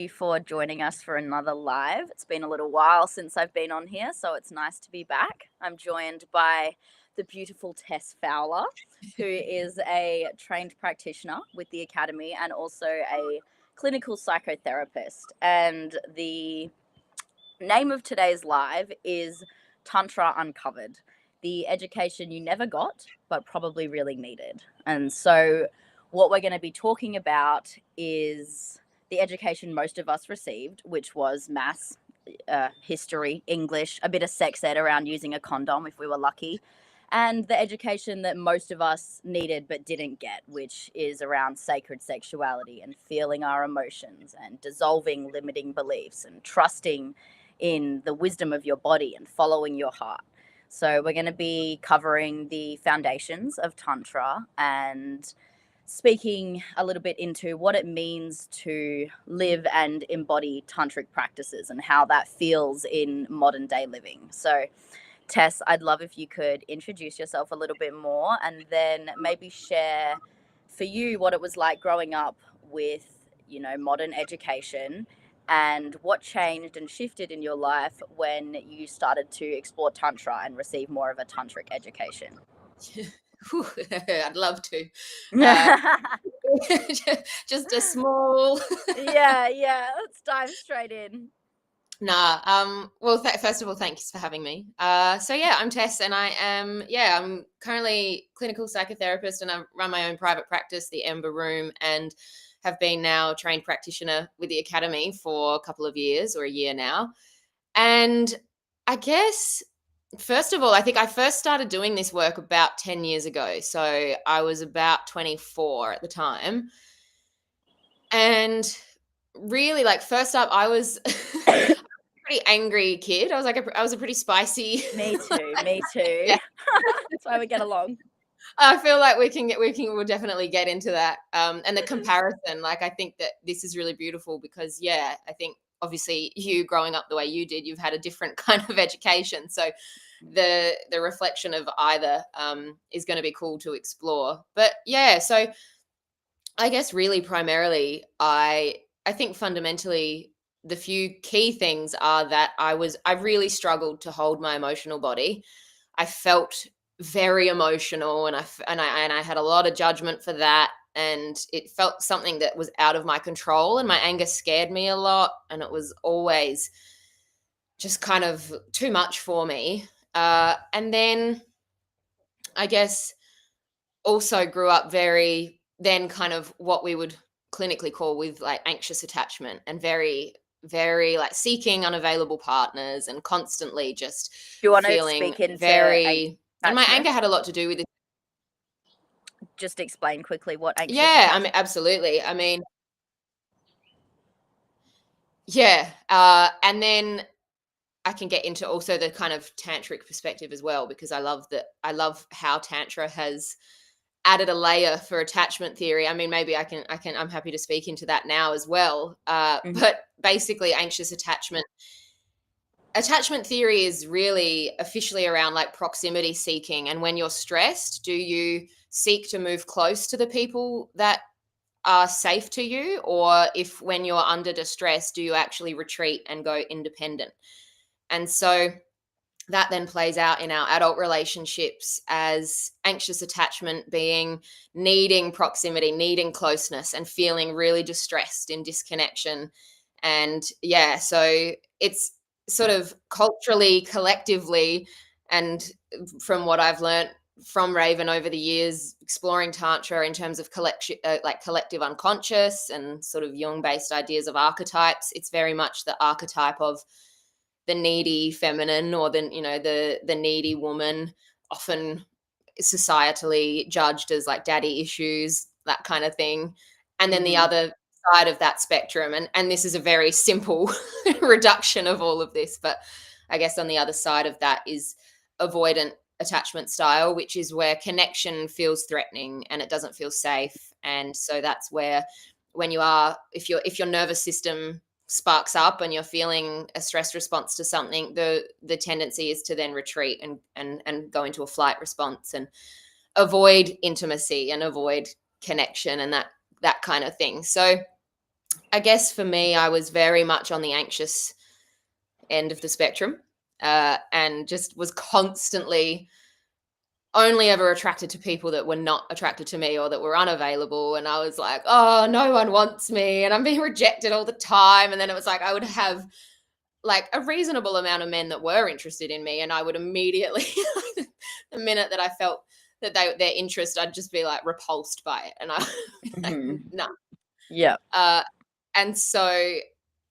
you for joining us for another live. It's been a little while since I've been on here, so it's nice to be back. I'm joined by the beautiful Tess Fowler, who is a trained practitioner with the Academy and also a clinical psychotherapist. And the name of today's live is Tantra Uncovered, the education you never got, but probably really needed. And so, what we're going to be talking about is the education most of us received, which was maths, history, English, a bit of sex ed around using a condom if we were lucky, and the education that most of us needed but didn't get, which is around sacred sexuality and feeling our emotions and dissolving limiting beliefs and trusting in the wisdom of your body and following your heart. So, we're going to be covering the foundations of Tantra and speaking a little bit into what it means to live and embody tantric practices and how that feels in modern day living. So, Tess, I'd love if you could introduce yourself a little bit more and then maybe share for you what it was like growing up with, modern education and what changed and shifted in your life when you started to explore Tantra and receive more of a tantric education. I'd love to. Uh, just a small. Yeah. Let's dive straight in. Well, first of all, thanks for having me. I'm Tess, and I'm currently clinical psychotherapist, and I run my own private practice, the Ember Room, and have been now trained practitioner with the Academy for a couple of years or a year now. And I guess, first of all, I think I first started doing this work about 10 years ago. So I was about 24 at the time. And really, first up, I was a pretty angry kid. I was a pretty spicy. Me too. Yeah. That's why we get along. I feel like we'll definitely get into that. And the comparison, I think that this is really beautiful because, I think obviously you growing up the way you did, you've had a different kind of education. So the reflection of either is going to be cool to explore. But so I guess really primarily, I think fundamentally the few key things are that I really struggled to hold my emotional body. I felt very emotional, and I had a lot of judgment for that, and it felt something that was out of my control, and my anger scared me a lot, and it was always just kind of too much for me. And then I guess also grew up very then kind of what we would clinically call with anxious attachment, and very very seeking unavailable partners, and constantly just Do you want to feeling speak into very, and my anger had a lot to do with it. Just explain quickly what anxious Yeah, absolutely. And then I can get into also the kind of tantric perspective as well, because I love how Tantra has added a layer for attachment theory. Maybe I'm happy to speak into that now as well. But basically, anxious attachment theory is really officially around proximity seeking. And when you're stressed, do you seek to move close to the people that are safe to you? Or if when you're under distress, do you actually retreat and go independent? And so that then plays out in our adult relationships as anxious attachment being needing proximity, needing closeness, and feeling really distressed in disconnection. And so it's sort of culturally, collectively, and from what I've learned from Raven over the years, exploring Tantra in terms of collective unconscious and sort of Jung-based ideas of archetypes, it's very much the archetype of the needy feminine, or the needy woman, often societally judged as daddy issues, that kind of thing. And then the other side of that spectrum, and this is a very simple reduction of all of this, but I guess on the other side of that is avoidant attachment style, which is where connection feels threatening and it doesn't feel safe. And so that's where, if your nervous system sparks up and you're feeling a stress response to something, the tendency is to then retreat and go into a flight response and avoid intimacy and avoid connection and that kind of thing. So I guess for me, I was very much on the anxious end of the spectrum, and just was constantly only ever attracted to people that were not attracted to me or that were unavailable. And I was like, oh, no one wants me, and I'm being rejected all the time. And then it was like I would have like a reasonable amount of men that were interested in me, and I would immediately, the minute that I felt that their interest, I'd just be like repulsed by it, and I like, Mhm. no. Yeah. Uh, and so,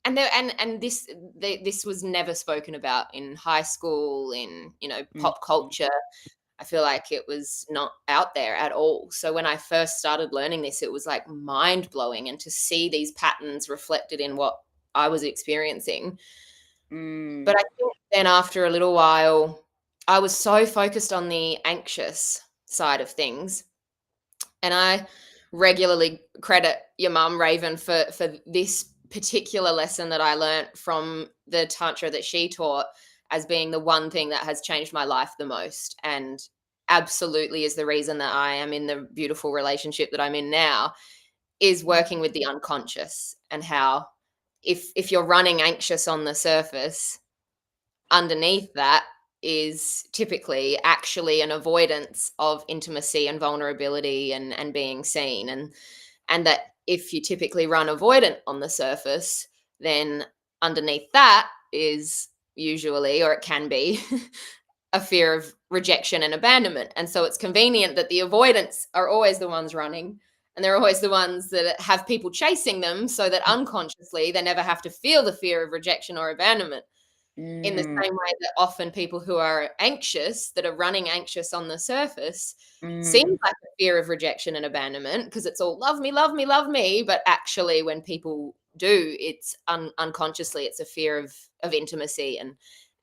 and there, and this was never spoken about in high school, in Mhm. pop culture. I feel like it was not out there at all. So when I first started learning this, it was like mind blowing, and to see these patterns reflected in what I was experiencing. But Mm. I think then after a little while, I was so focused on the anxious side of things. And I regularly credit your mum, Raven, for this particular lesson that I learned from the Tantra that she taught as being the one thing that has changed my life the most. And absolutely is the reason that I am in the beautiful relationship that I'm in now, is working with the unconscious, and how if you're running anxious on the surface, underneath that is typically actually an avoidance of intimacy and vulnerability and being seen, and that if you typically run avoidant on the surface, then underneath that is usually, or it can be, a fear of rejection and abandonment. And so it's convenient that the avoidants are always the ones running, and they're always the ones that have people chasing them, so that unconsciously they never have to feel the fear of rejection or abandonment. In the Mm. same way that often people who are anxious, that are running anxious on the surface, seems Mm. like a fear of rejection and abandonment, because it's all love me, love me, love me. But actually, when people do, it's unconsciously, it's a fear of intimacy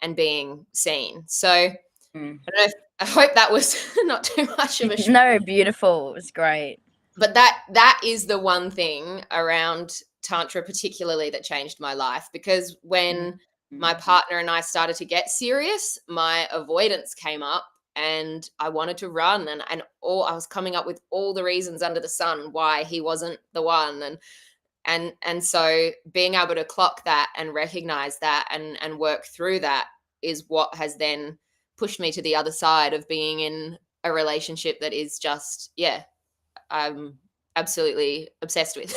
and being seen. So I Mm. don't know if, I hope that was not too much of a No, beautiful. It was great. but that is the one thing around tantra particularly that changed my life, because when Mm. my partner and I started to get serious, my avoidance came up, and I wanted to run, and all I was coming up with all the reasons under the sun why he wasn't the one. And so being able to clock that and recognize that and work through that is what has then pushed me to the other side of being in a relationship that is just, yeah, I'm absolutely obsessed with.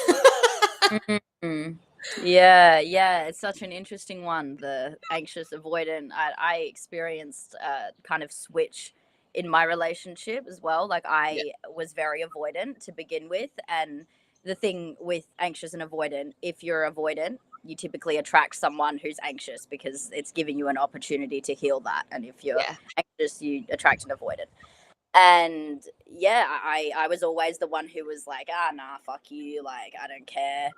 Mm. Yeah, yeah, it's such an interesting one. The anxious avoidant. I experienced a kind of switch in my relationship as well. Like Yeah, I was very avoidant to begin with, and the thing with anxious and avoidant, if you're avoidant, you typically attract someone who's anxious because it's giving you an opportunity to heal that. And if you're yeah, anxious, you attract an avoidant. And yeah, I was always the one who was like, ah, nah, fuck you, like I don't care.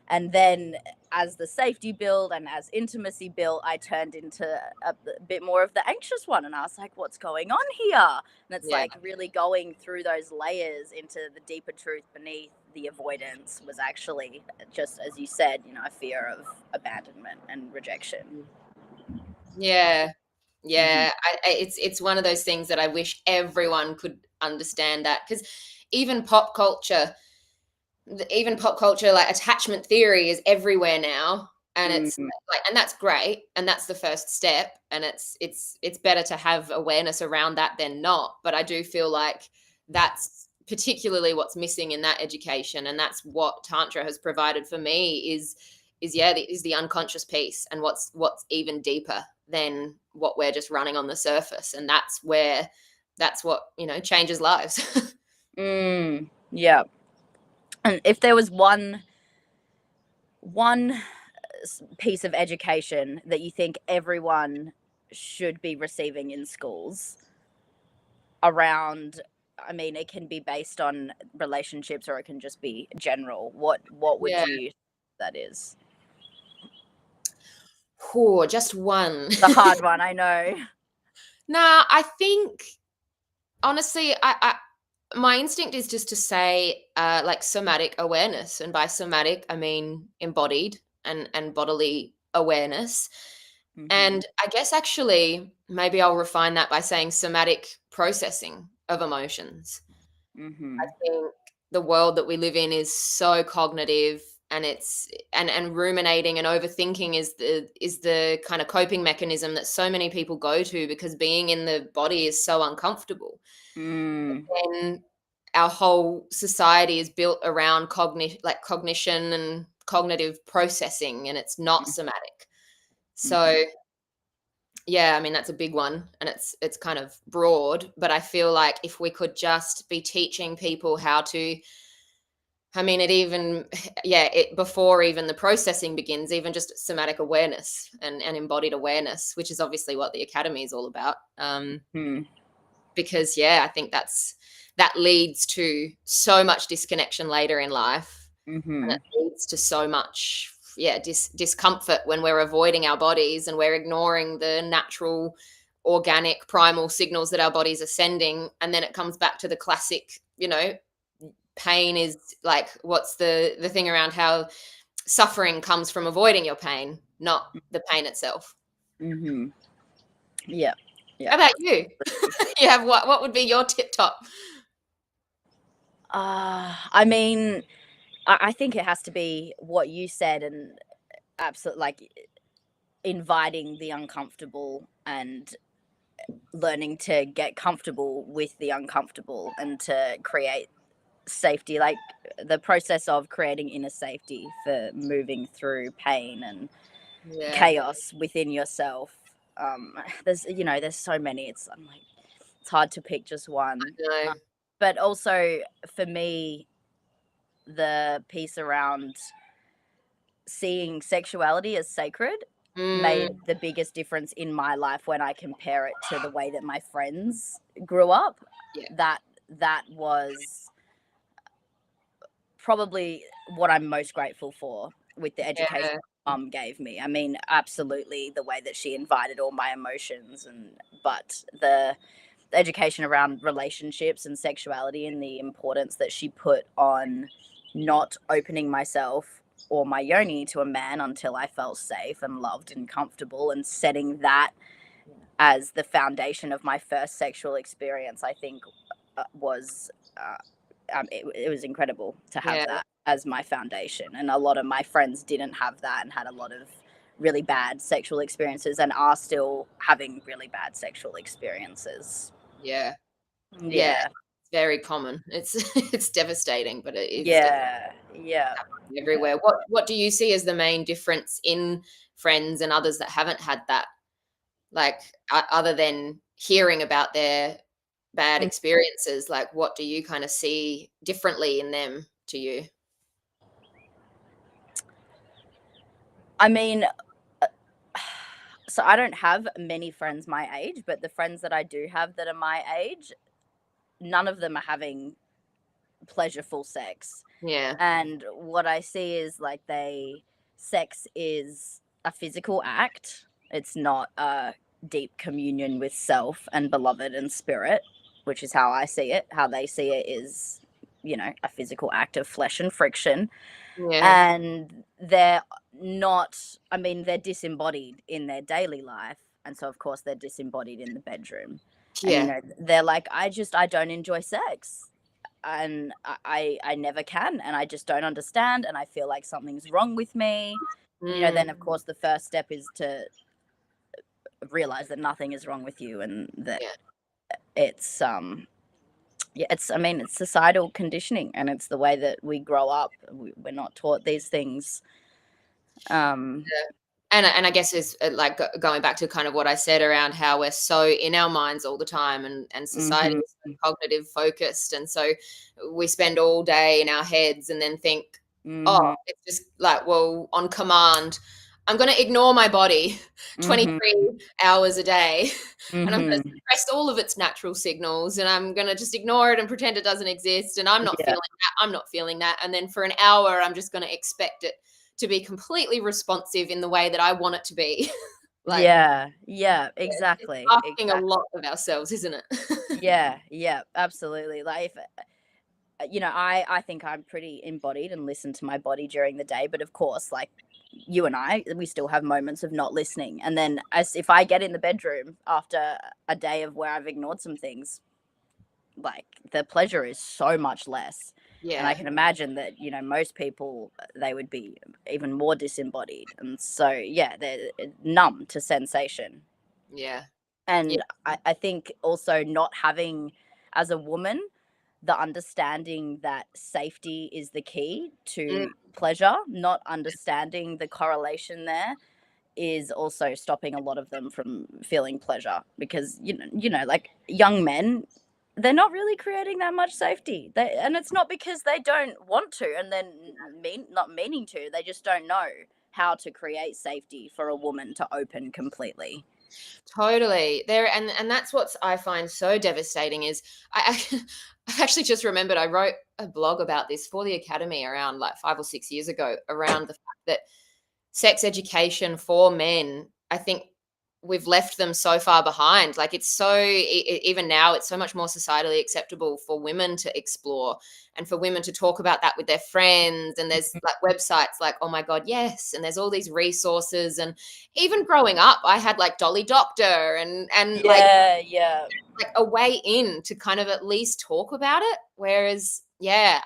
And then as the safety built and as intimacy built, I turned into a bit more of the anxious one, and I was like, what's going on here? And it's yeah. like really going through those layers into the deeper truth beneath the avoidance was actually, just as you said, a fear of abandonment and rejection. Yeah. Hmm. Yeah, it's one of those things that I wish everyone could understand, that because even pop culture, even pop culture, like attachment theory is everywhere now, and it's Mm. like, and that's great, and that's the first step, and it's better to have awareness around that than not. But I do feel like that's particularly what's missing in that education, and that's what tantra has provided for me is yeah, is the unconscious piece, and what's even deeper than what we're just running on the surface, and that's what changes lives. Mm. Yeah. And if there was one piece of education that you think everyone should be receiving in schools around, I mean, it can be based on relationships or it can just be general, what would Yeah. you that is? Cool, just one. The hard one, I know. Nah, I think honestly, my instinct is just to say like somatic awareness, and by somatic I mean embodied and bodily awareness. Mhm. And I guess actually maybe I'll refine that by saying somatic processing of emotions. I Mhm. think the world that we live in is so cognitive, and ruminating and overthinking is the kind of coping mechanism that so many people go to, because being in the body is so uncomfortable. Mm. And our whole society is built around cognition and cognitive processing, and it's not somatic. Mhm. So yeah, I mean, that's a big one, and it's kind of broad, but I feel like if we could just be teaching people how to, I mean, it even yeah, it before even the processing begins, even just somatic awareness and embodied awareness, which is obviously what the academy is all about. Mm. Because yeah, I think that leads to so much disconnection later in life, and Mhm. it leads to so much discomfort when we're avoiding our bodies and we're ignoring the natural organic primal signals that our bodies are sending. And then it comes back to the classic, pain is like, what's the thing around how suffering comes from avoiding your pain, not the pain itself. Mhm. Yeah. Yeah. How about you? You have what would be your tip top? I mean, I think it has to be what you said, and absolutely like inviting the uncomfortable and learning to get comfortable with the uncomfortable and to create safety, like the process of creating inner safety for moving through pain and Yeah, chaos within yourself. There's so many. I'm like, it's hard to pick just one. no. But also for me, the piece around seeing sexuality as sacred made Mm, the biggest difference in my life when I compare it to the way that my friends grew up. yeah, That was probably what I'm most grateful for with the education yeah, mum gave me. I mean, absolutely the way that she invited all my emotions, but the education around relationships and sexuality and the importance that she put on not opening myself or my yoni to a man until I felt safe and loved and comfortable, and setting that as the foundation of my first sexual experience, I think was it was incredible to have yeah, that as my foundation. And a lot of my friends didn't have that and had a lot of really bad sexual experiences and are still having really bad sexual experiences. yeah, yeah. Yeah. It's very common. It's it's devastating, but it is definitely Yeah. Yeah. Yeah. everywhere. What do you see as the main difference in friends and others that haven't had that? Like, other than hearing about their bad Mm. experiences, like, what do you kind of see differently in them to you? I mean, uh, so I don't have many friends my age, but the friends that I do have that are my age, none of them are having pleasureful sex. Yeah, And what I see is like sex is a physical act. It's not a deep communion with self and beloved and spirit, which is how I see it. How they see it is, a physical act of flesh and friction. yeah, And they're not, I mean, they're disembodied in their daily life. And so, of course, they're disembodied in the bedroom. And, yeah. they're like, I don't enjoy sex, and I never can, and I just don't understand, and I feel like something's wrong with me. And then Mm, of course the first step is to realize that nothing is wrong with you, and that yeah. it's yeah, I mean, it's societal conditioning, and it's the way that we grow up. We're not taught these things. um And I guess is like going back to kind of what I said around how we're so in our minds all the time, and society mhm, is so cognitive focused, and so we spend all day in our heads and then think, oh, mhm, it's just like, well, on command, I'm going to ignore my body mhm, 23 hours a day, and I'm going to mhm. suppress all of its natural signals, and I'm going to just ignore it and pretend it doesn't exist, and I'm not Yeah, feeling that, I'm not feeling that, and then for an hour I'm just going to expect it to be completely responsive in the way that I want it to be. Like, yeah, yeah, it's exactly, asking a exactly. lot of ourselves, isn't it? Yeah, yeah, absolutely. Like, if I think I'm pretty embodied and listen to my body during the day, but of course, like you and I, we still have moments of not listening. And then, as if I get in the bedroom after a day of where I've ignored some things, like the pleasure is so much less. And I Yeah. can imagine that, you know, most people, they would be even more disembodied. And so, yeah, they're numb to sensation. Yeah. Yeah. And I think also not having, as a woman, the understanding that safety is the key Mm, to pleasure, not understanding the correlation there is also stopping a lot of them from feeling pleasure because like young men, they're not really creating that much safety. And it's not because they don't want to and then not meaning to. They just don't know how to create safety for a woman to open completely. totally. There and that's what I find so devastating is I I actually just remembered I wrote a blog about this for the Academy around like 5 or 6 years ago around the fact that sex education for men, I think we've left them so far behind. Like it's so even now it's so much more societally acceptable for women to explore and for women to talk about that with their friends, and there's like websites like oh my god yes, and there's all these resources. And even growing up I had like Dolly Doctor and Yeah, yeah. like a way in to kind of at least talk about it, whereas yeah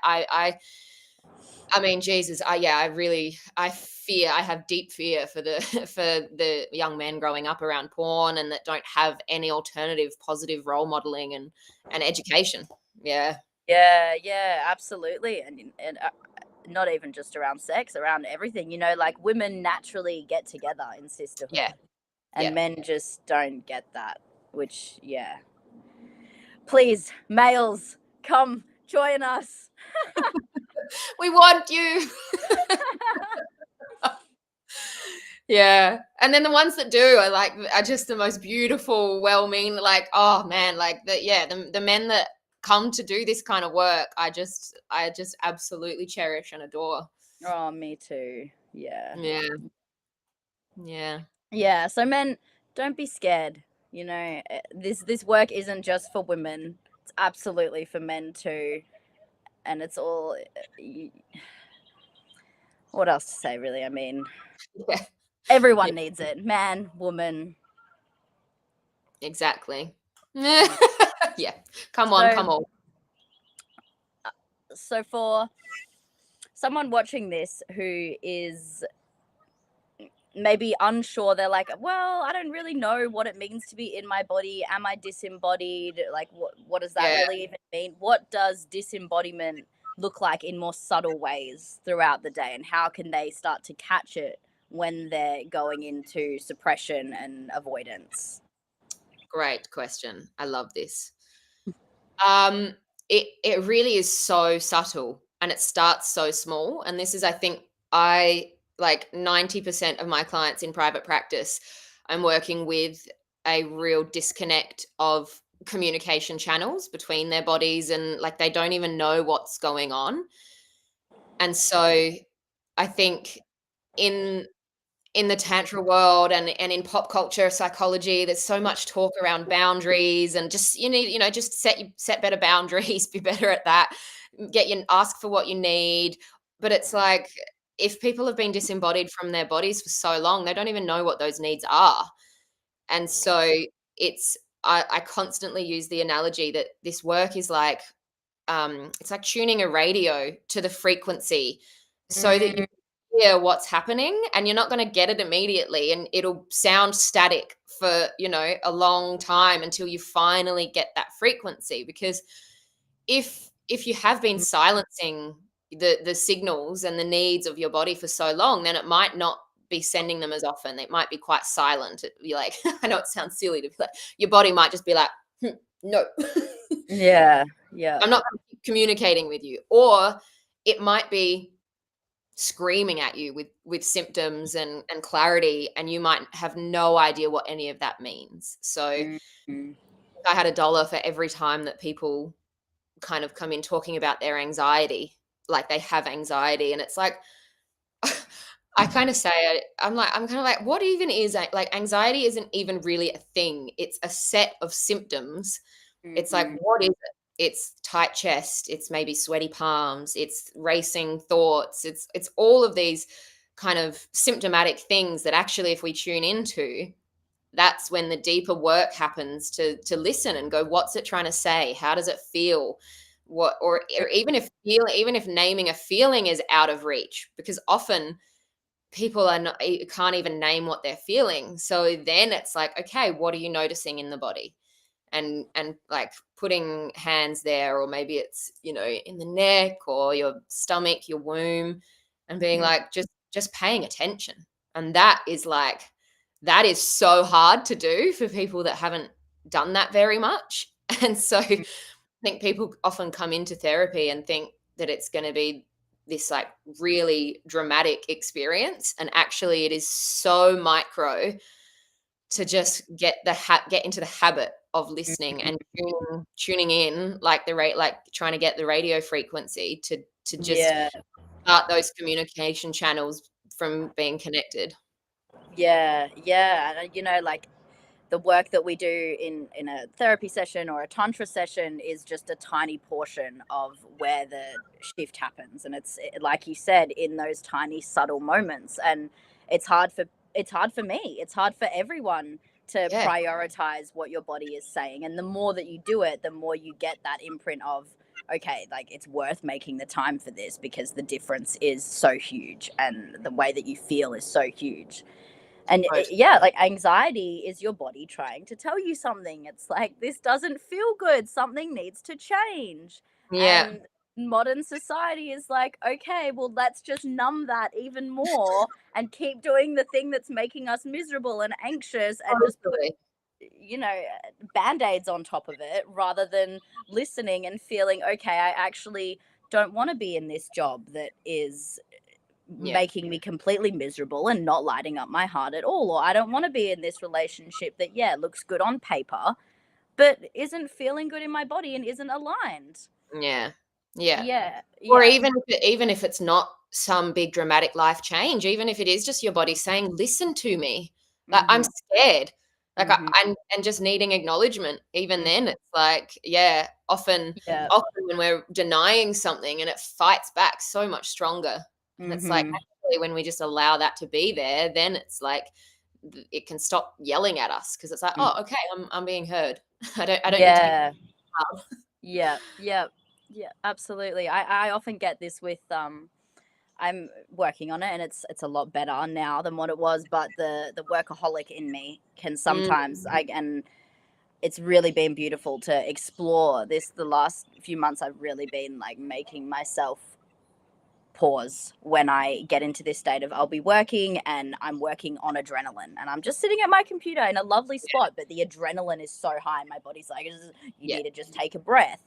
I mean, Jesus, I really, I have deep fear for the for the young men growing up around porn and that don't have any alternative positive role modeling and education. Yeah, Yeah, yeah, absolutely. And not even just around sex, around everything. You know, like women naturally get together in yeah, sisterhood, and yeah. men just don't get that. Which, yeah, please, males, come join us. We want you. Yeah, and then the ones that do are just the most beautiful, well-meaning. Like, oh man, like the men that come to do this kind of work, I just absolutely cherish and adore. Oh, me too. Yeah, Yeah, yeah. yeah. So men, don't be scared. You know, this work isn't just for women. It's absolutely for men too, and it's all. What else to say, really? I mean, Yeah. Yeah, everyone needs it. Man, woman. exactly. Mm. Yeah. Come on, So, come on. so for someone watching this who is maybe unsure, they're like, well, I don't really know what it means to be in my body. Am I disembodied? Like, what does that Yeah, really even mean? What does disembodiment look like in more subtle ways throughout the day? And how can they start to catch it when they're going into suppression and avoidance? great question. I love this. Um, it really is so subtle and it starts so small. And this is, I think, I like 90% of my clients in private practice, I'm working with a real disconnect of communication channels between their bodies, and like they don't even know what's going on. And so I think in in the tantra world and in pop culture psychology, there's so much talk around boundaries and just you need, just set better boundaries, be better at that, ask for what you need. But it's like if people have been disembodied from their bodies for so long, they don't even know what those needs are. And so it's I constantly use the analogy that this work is like it's like tuning a radio to the frequency so that you Mm, hear what's happening, and you're not going to get it immediately and it'll sound static for a long time until you finally get that frequency. Because if you have been silencing the signals and the needs of your body for so long, then it might not be sending them as often. It might be quite silent. It'd be like I know it sounds silly to be like, your body might just be like, no. yeah, yeah. I'm not communicating with you. Or it might be screaming at you with symptoms and clarity, and you might have no idea what any of that means. So Mm, I had $1 for every time that people kind of come in talking about their anxiety, like they have anxiety. And it's like I kind of say it, I'm kind of like, what even is like anxiety isn't even really a thing. It's a set of symptoms. It's like, mhm, what is it? It's tight chest, it's maybe sweaty palms, it's racing thoughts, it's all of these kind of symptomatic things that actually if we tune into, that's when the deeper work happens to listen and go, what's it trying to say? How does it feel? or even if naming a feeling is out of reach, because often people are not, can't even name what they're feeling. So then it's like, okay, what are you noticing in the body? And like putting hands there, or maybe it's, you know, in the neck or your stomach, your womb, and being Mm. like, just paying attention. And that is like, that is so hard to do for people that haven't done that very much. And so I think people often come into therapy and think that it's going to be this like really dramatic experience, and actually it is so micro to just get into the habit of listening and tuning in, like the rate, like trying to get the radio frequency to just Yeah. start those communication channels from being connected. Yeah, yeah, and you know, like the work that we do in a therapy session or a tantra session is just a tiny portion of where the shift happens, and like you said, in those tiny subtle moments. And it's hard for me, it's hard for everyone to Yeah, prioritize what your body is saying, and the more that you do it, the more you get that imprint of, okay, like it's worth making the time for this because the difference is so huge and the way that you feel is so huge. And totally. yeah, like anxiety is your body trying to tell you something. It's like, this doesn't feel good, something needs to change. Yeah, And modern society is like, okay, well, let's just numb that even more and keep doing the thing that's making us miserable and anxious, and just put, totally. you know, band-aids on top of it, rather than listening and feeling, okay, I actually don't want to be in this job that is Yeah, making me completely miserable and not lighting up my heart at all. Or I don't want to be in this relationship that, yeah, looks good on paper, but isn't feeling good in my body and isn't aligned. yeah, yeah. Yeah, Or yeah. even if it's not some big dramatic life change, even if it is just your body saying, "Listen to me. Like, I'm Mhm. scared." Like, Mhm. and just needing acknowledgement. Even Mm. then, it's like, yeah, Yeah. often when we're denying something and it fights back so much stronger. And it's like, Mhm. actually, when we just allow that to be there, then it's like it can stop yelling at us, because it's like, Mm. "Oh, okay, I'm being heard. I don't need to be Yeah. loud." Yeah. Yeah. Yeah. Absolutely. I often get this with I'm working on it, and it's a lot better now than what it was, but the workaholic in me can Mm, sometimes I and it's really been beautiful to explore this. The last few months I've really been like making myself pause when I get into this state of, I'll be working and I'm working on adrenaline and I'm just sitting at my computer in a lovely spot, but the adrenaline is so high, my body's like, you yeah, need to just take a breath.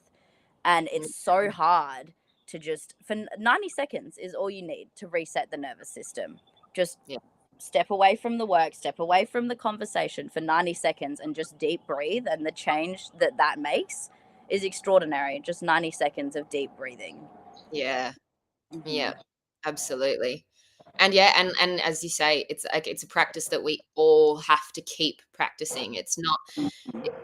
And mm, it's so hard to just, for 90 seconds is all you need to reset the nervous system. Just yeah, step away from the work, step away from the conversation for 90 seconds and just deep breathe. And the change that that makes is extraordinary. Just 90 seconds of deep breathing. yeah. Hmm. Yeah, absolutely. And yeah, and as you say, it's like it's a practice that we all have to keep practicing. It's not,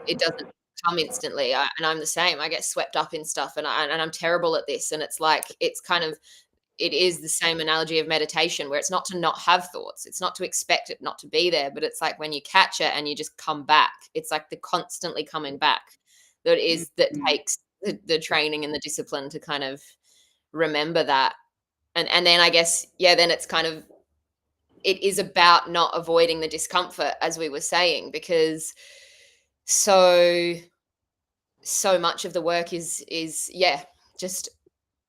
it doesn't come instantly. And I'm the same. I get swept up in stuff, and I'm terrible at this. And it's like it's kind of, it is the same analogy of meditation, where it's not to not have thoughts. It's not to expect it not to be there, but it's like when you catch it and you just come back. It's like the constantly coming back that Hmm. takes the training and the discipline to kind of remember that. And then I guess, yeah, then it's kind of, it is about not avoiding the discomfort, as we were saying, because so so much of the work is yeah, just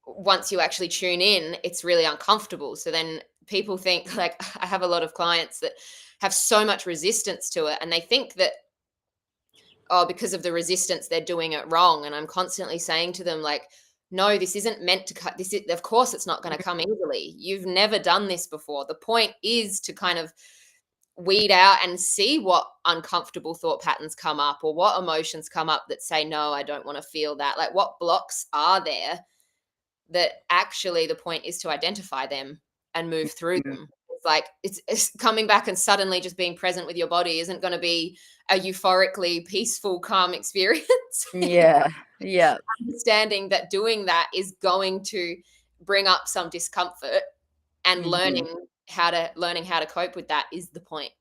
once you actually tune in, it's really uncomfortable. So then people think, like, I have a lot of clients that have so much resistance to it, and they think that, oh, because of the resistance, they're doing it wrong. And I'm constantly saying to them, like, no, this isn't meant to cut. This is, of course, it's not going to come easily. You've never done this before. The point is to kind of weed out and see what uncomfortable thought patterns come up, or what emotions come up that say, no, I don't want to feel that. Like, what blocks are there, that actually the point is to identify them and move through them. It's like it's coming back and suddenly just being present with your body isn't going to be a euphorically peaceful, calm experience. Yeah. Yeah. Understanding that doing that is going to bring up some discomfort, and Hmm. learning how to cope with that is the point.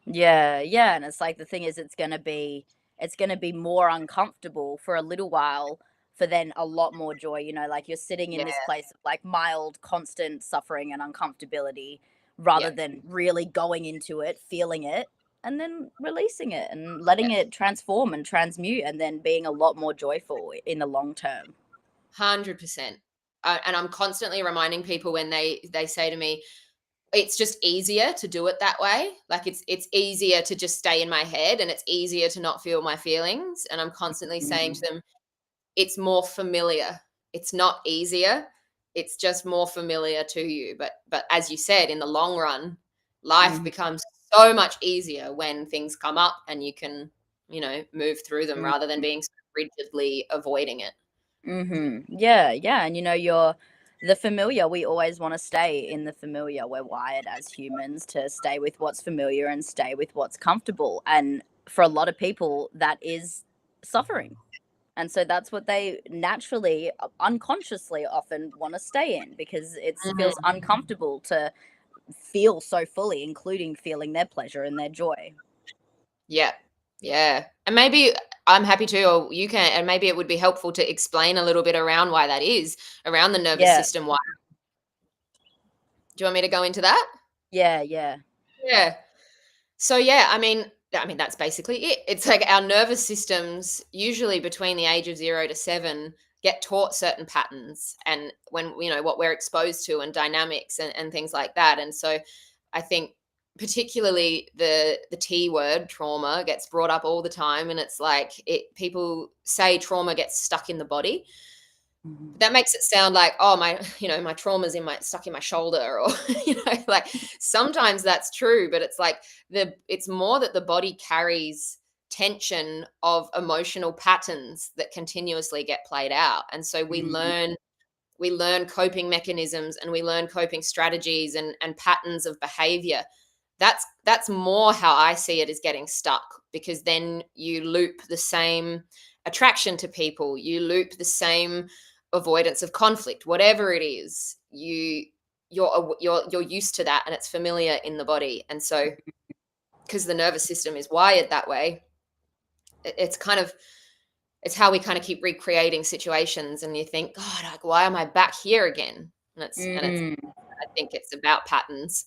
Yeah, yeah, and it's like the thing is it's gonna be more uncomfortable for a little while for then a lot more joy, you know, like you're sitting in Yeah. this place of like mild, constant suffering and uncomfortability Yeah. rather than really going into it, feeling it, and then releasing it and letting it transform and transmute and then being a lot more joyful in the long term. 100%. And I'm constantly reminding people when they say to me, it's just easier to do it that way. Like it's easier to just stay in my head and it's easier to not feel my feelings. And I'm constantly saying to Mm, them, it's more familiar. It's not easier. It's just more familiar to you. But as you said, in the long run, life mhm, becomes so much easier when things come up and you can, move through them mm, rather than being so rigidly avoiding it. mhm. Yeah, yeah, and you know, you're the familiar, we always wanna stay in the familiar. We're wired as humans to stay with what's familiar and stay with what's comfortable, and for a lot of people, that is suffering. And so that's what they naturally, unconsciously often wanna stay in because it feels Mhm. uncomfortable to feel so fully, including feeling their pleasure and their joy. Yeah. Yeah. And maybe I'm happy to, or you can, and maybe it would be helpful to explain a little bit around why that is, around the nervous Yeah, system. Why? Do you want me to go into that? yeah, yeah. Yeah. So yeah, I mean that's basically it. It's like our nervous systems usually between the age of 0 to 7 get taught certain patterns and when what we're exposed to and dynamics and things like that. And so I think particularly the T word trauma gets brought up all the time and it's like people say trauma gets stuck in the body. Mhm, That makes it sound like, oh, my, my trauma's stuck in my shoulder, or like sometimes that's true, but it's like it's more that the body carries tension of emotional patterns that continuously get played out. And so mhm, we learn coping mechanisms and we learn coping strategies and patterns of behavior. That's more how I see it, as getting stuck, because then you loop the same attraction to people, you loop the same avoidance of conflict, whatever it is, you're used to that and it's familiar in the body. And so because the nervous system is wired that way, it's kind of, it's how we kind of keep recreating situations and you think, god, like, why am I back here again? And it's mm, I think it's about patterns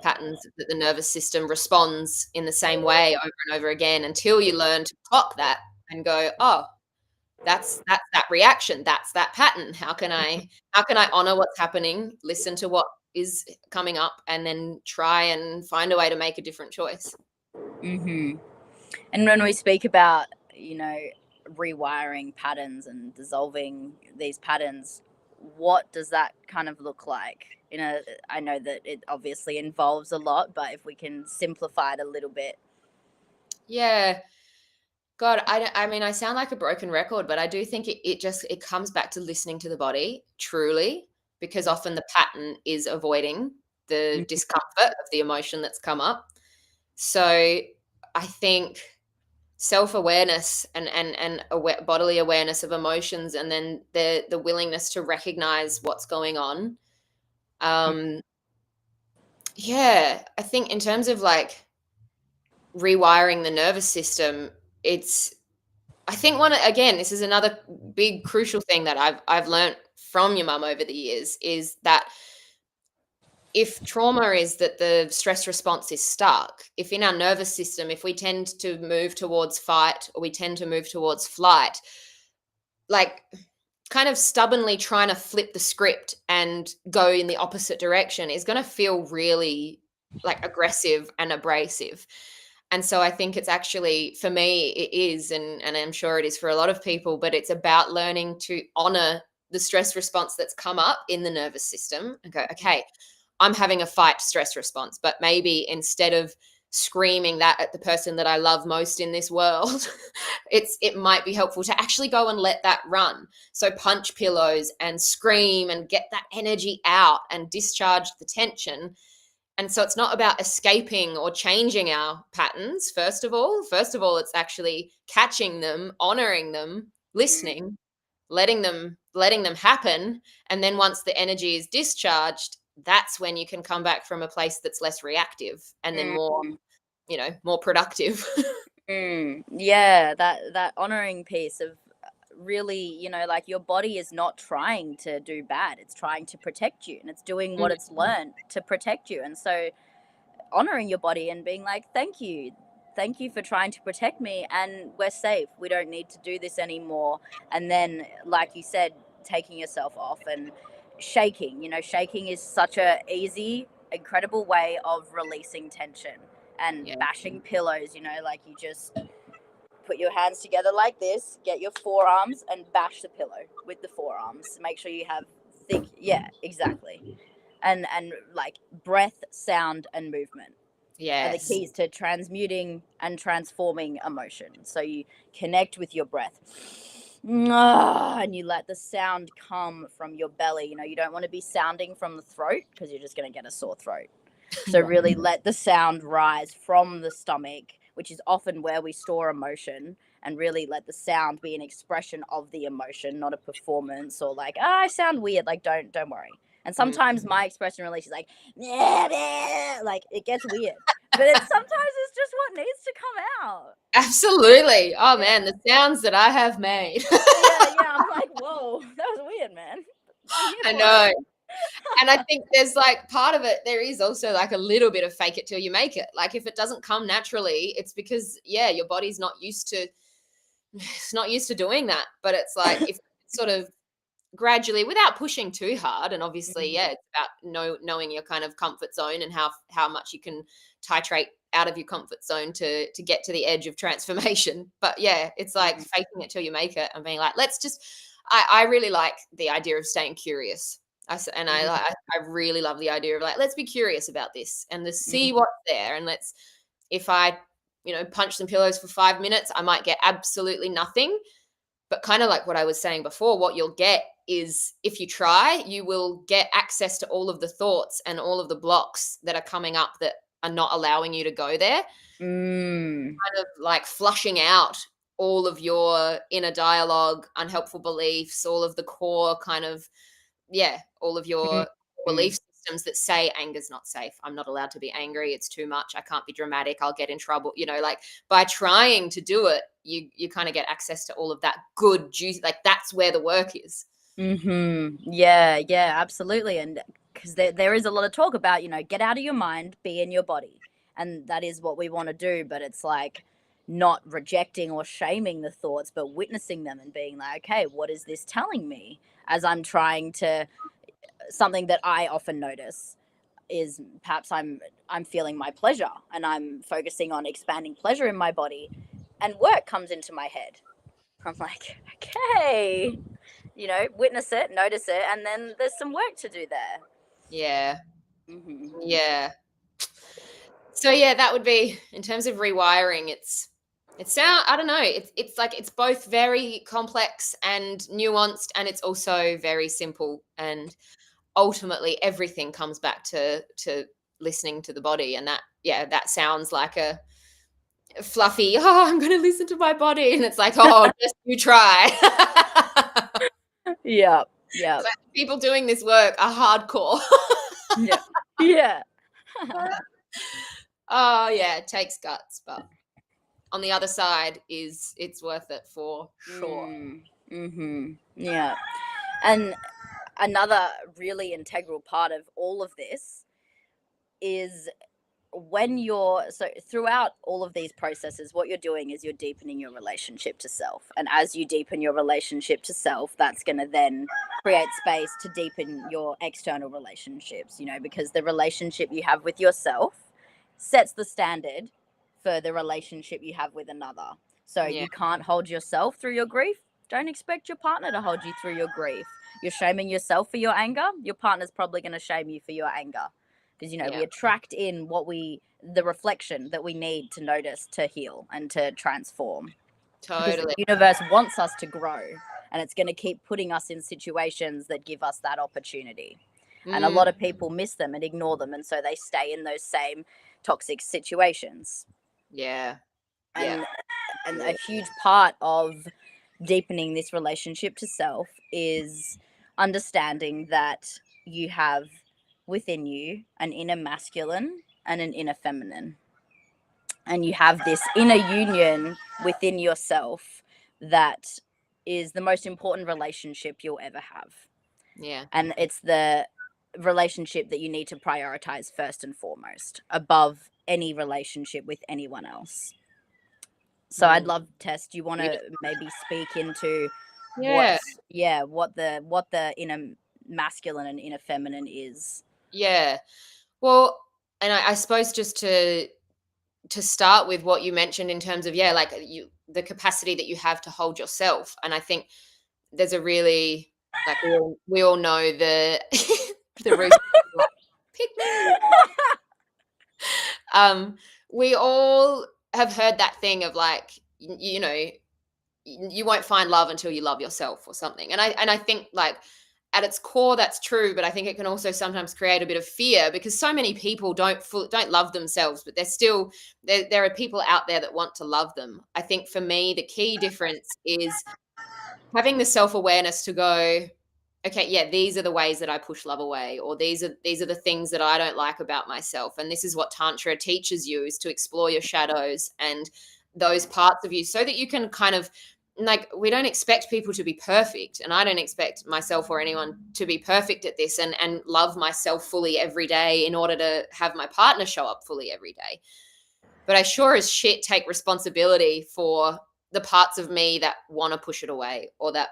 that the nervous system responds in the same way over and over again until you learn to clock that and go, oh, that's that reaction, that's that pattern. How can I honor what's happening, listen to what is coming up, and then try and find a way to make a different choice. mhm. And when we speak about, you know, rewiring patterns and dissolving these patterns, what does that kind of look like? You know, I know that it obviously involves a lot, but if we can simplify it a little bit. Yeah. God, I mean, I sound like a broken record, but I do think it comes back to listening to the body truly, because often the pattern is avoiding the Mhm, discomfort of the emotion that's come up. So I think self-awareness and bodily awareness of emotions, and then the willingness to recognize what's going on. Um, yeah, I think in terms of like rewiring the nervous system, it's I think one again, this is another big crucial thing that I've learned from your mum over the years, is that if trauma is that the stress response is stuck, if in our nervous system, if we tend to move towards fight or we tend to move towards flight, like kind of stubbornly trying to flip the script and go in the opposite direction is going to feel really like aggressive and abrasive. And so I think it's actually, for me, it is, and I'm sure it is for a lot of people, but it's about learning to honor the stress response that's come up in the nervous system and go, okay, I'm having a fight stress response, but maybe instead of screaming that at the person that I love most in this world, it might be helpful to actually go and let that run. So punch pillows and scream and get that energy out and discharge the tension. And so it's not about escaping or changing our patterns. First of all, it's actually catching them, honoring them, mm, listening, letting them happen. And then once the energy is discharged, that's when you can come back from a place that's less reactive and then more, mm, more productive. mm. Yeah, that honoring piece of really, you know, like your body is not trying to do bad. It's trying to protect you, and it's doing Mm, what it's learned to protect you. And so honoring your body and being like, thank you for trying to protect me, and we're safe, we don't need to do this anymore. And then, like you said, taking yourself off and shaking, you know, shaking is such a easy, incredible way of releasing tension. And yeah. bashing pillows, you know, like you just put your hands together like this, get your forearms and bash the pillow with the forearms, make sure you have thick, yeah, exactly. And like breath, sound, and movement are the Yes. keys to transmuting and transforming emotion. So you connect with your breath, and you let the sound come from your belly. You know, you don't want to be sounding from the throat because you're just going to get a sore throat. So Right. really let the sound rise from the stomach, which is often where we store emotion, and really let the sound be an expression of the emotion, not a performance or like, I sound weird. Like, don't worry. And Mm. sometimes my expression release is like, nah, nah, like it gets weird. But it's sometimes it's just what needs to come out. Absolutely. Oh man, the Yeah. sounds that I have made. Yeah. I'm like, whoa, that was weird, man. I'm here I for it. know. And I think there's like part of it, there is also like a little bit of fake it till you make it. Like if it doesn't come naturally, it's because, yeah, your body's not used to, it's not used to doing that. But it's like if sort of gradually without pushing too hard, and obviously, yeah, it's about knowing your kind of comfort zone and how much you can titrate out of your comfort zone to get to the edge of transformation. But yeah, it's like Mhm. faking it till you make it and being like, let's just, I really like the idea of staying curious. Mhm. I really love the idea of like, let's be curious about this and let's see Mhm. what's there. And let's, if I, punch some pillows for 5 minutes, I might get absolutely nothing. But kind of like what I was saying before, what you'll get is if you try, you will get access to all of the thoughts and all of the blocks that are coming up that are not allowing you to go there, Mm. kind of like flushing out all of your inner dialogue, unhelpful beliefs, all of the core kind of, yeah, all of your Mm. belief systems that say anger's not safe. I'm not allowed to be angry. It's too much. I can't be dramatic. I'll get in trouble. Like by trying to do it, you kind of get access to all of that good juice. Like that's where the work is. Yeah, absolutely. And because there is a lot of talk about, you know, get out of your mind, be in your body. And that is what we want to do. But it's like not rejecting or shaming the thoughts, but witnessing them and being like, okay, what is this telling me as I'm trying to, something that I often notice is perhaps I'm feeling my pleasure and I'm focusing on expanding pleasure in my body, and work comes into my head. I'm like, okay, you know, witness it, notice it, and then there's some work to do there. Yeah. Hmm. Yeah. So yeah, that would be in terms of rewiring. I don't know. It's like it's both very complex and nuanced, and it's also very simple. And ultimately, everything comes back to listening to the body. And that, yeah, that sounds like a fluffy. Oh, I'm going to listen to my body, and it's like, oh, just you try. Yeah, yeah, Like, people doing this work are hardcore. yeah, yeah. Oh yeah, it takes guts, but on the other side is it's worth it for sure. Yeah. And another really integral part of all of this is when you're so throughout all of these processes, what you're doing is you're deepening your relationship to self, and as you deepen your relationship to self, that's going to then create space to deepen your external relationships, you know, because the relationship you have with yourself sets the standard for the relationship you have with another. So Yeah, you can't hold yourself through your grief, don't expect your partner to hold you through your grief. You're shaming yourself for your anger, your partner's probably going to shame you for your anger, because, you know, yeah, we attract in the reflection that we need to notice, to heal and to transform, because the totally. universe wants us to grow, and it's going to keep putting us in situations that give us that opportunity. And a Mm, lot of people miss them and ignore them, and so they stay in those same toxic situations. yeah, yeah, And a huge part of deepening this relationship to self is understanding that you have within you an inner masculine and an inner feminine, and you have this inner union within yourself that is the most important relationship you'll ever have. Yeah. And it's the relationship that you need to prioritize first and foremost above any relationship with anyone else. So I'd Mm. love, Tess, do you want to Beautiful. maybe speak into Yeah. what the inner masculine and inner feminine is? Yeah. Well, and I suppose just to start with what you mentioned in terms of, yeah, like the capacity that you have to hold yourself. And I think there's a really, like, we all know the the rooster, like, pick me. We all have heard that thing of like, you know, you won't find love until you love yourself or something. And I think, like, at its core that's true, but I think it can also sometimes create a bit of fear because so many people don't love themselves, but they're still there are people out there that want to love them. I think for me the key difference is having the self-awareness to go, okay, yeah, these are the ways that I push love away, or these are the things that I don't like about myself. And this is what Tantra teaches you, is to explore your shadows and those parts of you so that you can kind of, like, we don't expect people to be perfect, and I don't expect myself or anyone to be perfect at this and love myself fully every day in order to have my partner show up fully every day. But I sure as shit take responsibility for the parts of me that want to push it away, or that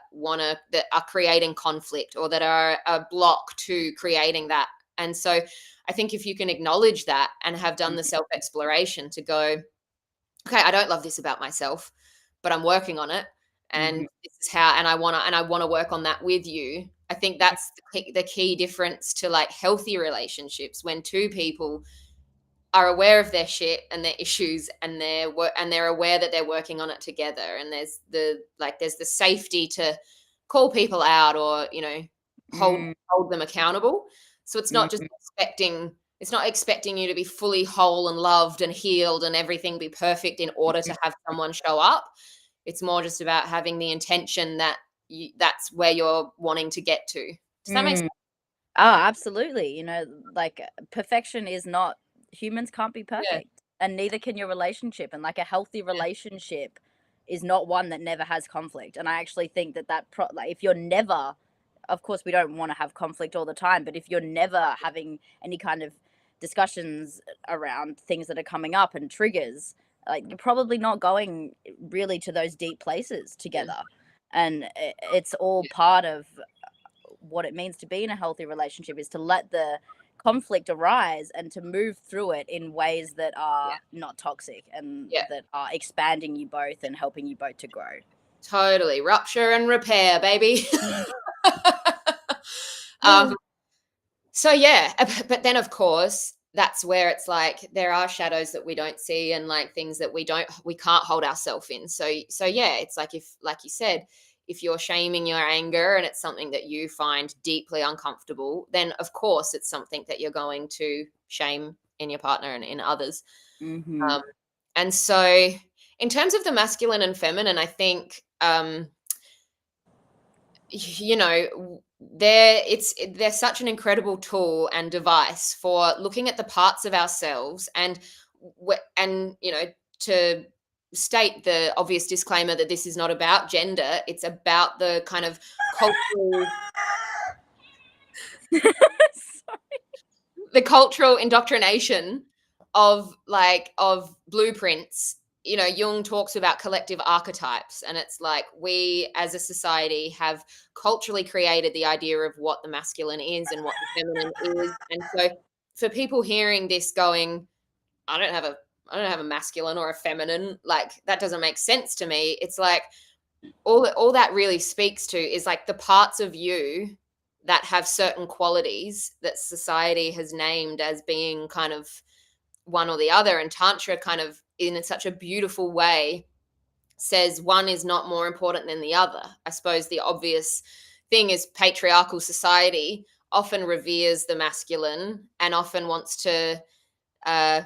are creating conflict, or that are a block to creating that. And so I think if you can acknowledge that and have done the self exploration to go, okay, I don't love this about myself, but I'm working on it. And Mm-hmm. this is how, and I want to work on that with you. I think that's the key difference to, like, healthy relationships, when two people are aware of their shit and their issues, and they're aware that they're working on it together, and there's the safety to call people out, or, hold them accountable. So Mm-hmm. it's not expecting you to be fully whole and loved and healed and everything be perfect in order to have someone show up. It's more just about having the intention that that's where you're wanting to get to. Does that make sense? Mm. Oh, absolutely. Like, perfection is not, humans can't be Yeah, perfect, and neither can your relationship. And like, a healthy yeah, relationship is not one that never has conflict. And I actually think like, if you're never, of course, we don't want to have conflict all the time, but if you're never having any kind of discussions around things that are coming up and triggers, like, you're probably not going really to those deep places yeah, together. And it's all part of what it means to be in a healthy relationship, is to let the conflict arise and to move through it in ways that yeah, are not toxic and yeah. that are expanding you both and helping you both to grow. Totally. Rupture and repair, baby. Oh. um, so yeah, but then of course, that's where it's like there are shadows that we don't see, and like things that we can't hold ourselves in. So yeah, it's like, if, like you said, if you're shaming your anger and it's something that you find deeply uncomfortable, then of course it's something that you're going to shame in your partner and in others. Mm-hmm. Um, and so in terms of the masculine and feminine, I think, they're such an incredible tool and device for looking at the parts of ourselves, and to state the obvious disclaimer that this is not about gender, it's about the kind of cultural the cultural indoctrination of blueprints. Jung talks about collective archetypes, and it's like we as a society have culturally created the idea of what the masculine is and what the feminine is. And so for people hearing this going, i don't have a I don't have a masculine or a feminine, like, that doesn't make sense to me. It's like, all that really speaks to is like the parts of you that have certain qualities that society has named as being kind of one or the other. And Tantra kind of, in such a beautiful way, says one is not more important than the other. I suppose the obvious thing is patriarchal society often reveres the masculine and often wants to uh,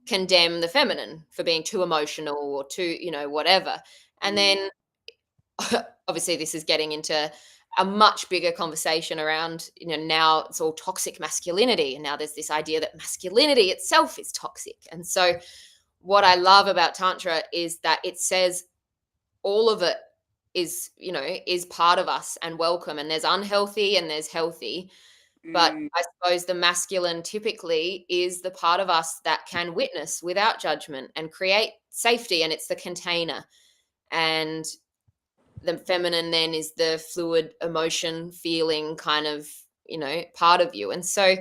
condemn the feminine for being too emotional or too, whatever. And then obviously this is getting into a much bigger conversation around, now it's all toxic masculinity, and now there's this idea that masculinity itself is toxic. And so what I love about Tantra is that it says all of it is part of us and welcome, and there's unhealthy and there's healthy. But Mm, I suppose the masculine typically is the part of us that can witness without judgment and create safety, and it's the container. And the feminine then is the fluid emotion feeling kind of, part of you. And so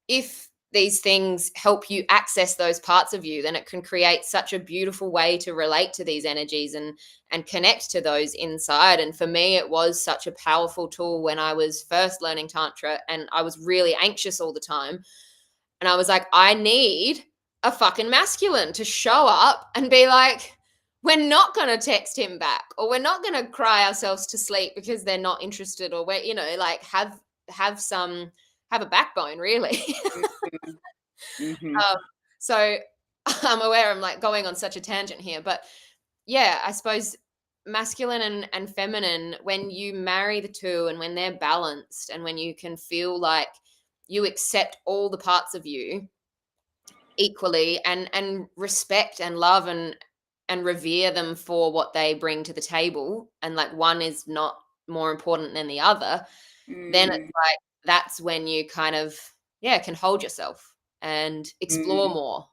if these things help you access those parts of you, then it can create such a beautiful way to relate to these energies and connect to those inside. And for me, it was such a powerful tool when I was first learning Tantra and I was really anxious all the time. And I was like, I need a fucking masculine to show up and be like, we're not going to text him back, or we're not going to cry ourselves to sleep because they're not interested, or we're, like have some have a backbone, really. mhm, mhm, um, so I'm aware I'm like going on such a tangent here, but yeah, I suppose masculine and feminine, when you marry the two and when they're balanced and when you can feel like you accept all the parts of you equally and respect and love and revere them for what they bring to the table, and like one is not more important than the other, then it's mm, like that's when you kind of, yeah, can hold yourself and explore mm, more.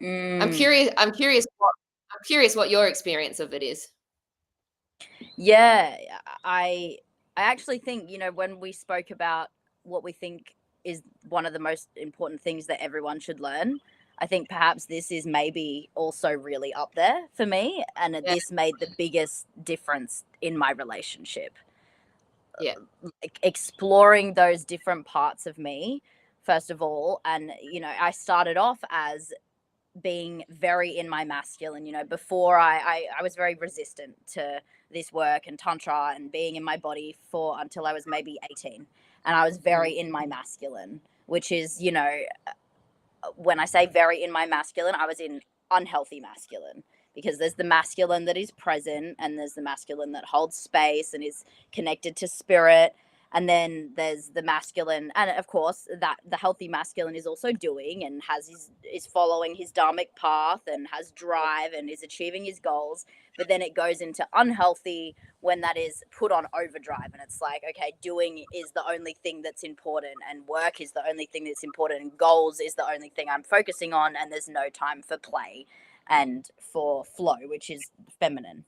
I'm mm. curious I'm curious what I'm curious what your experience of it is. Yeah, I actually think, when we spoke about what we think is one of the most important things that everyone should learn, I think perhaps this is maybe also really up there for me, and Yeah, this made the biggest difference in my relationship. yeah, Like exploring those different parts of me, first of all, and I started off as being very in my masculine. Before I was very resistant to this work and tantra and being in my body for until I was maybe 18, and I was mhm, very in my masculine, which is, when I say very in my masculine, I was in unhealthy masculine, because there's the masculine that is present, and there's the masculine that holds space and is connected to spirit. And then there's the masculine, and of course that the healthy masculine is also doing and is following his dharmic path and has drive and is achieving his goals. But then it goes into unhealthy when that is put on overdrive, and it's like, okay, doing is the only thing that's important, and work is the only thing that's important, and goals is the only thing I'm focusing on, and there's no time for play and for flow, which is feminine.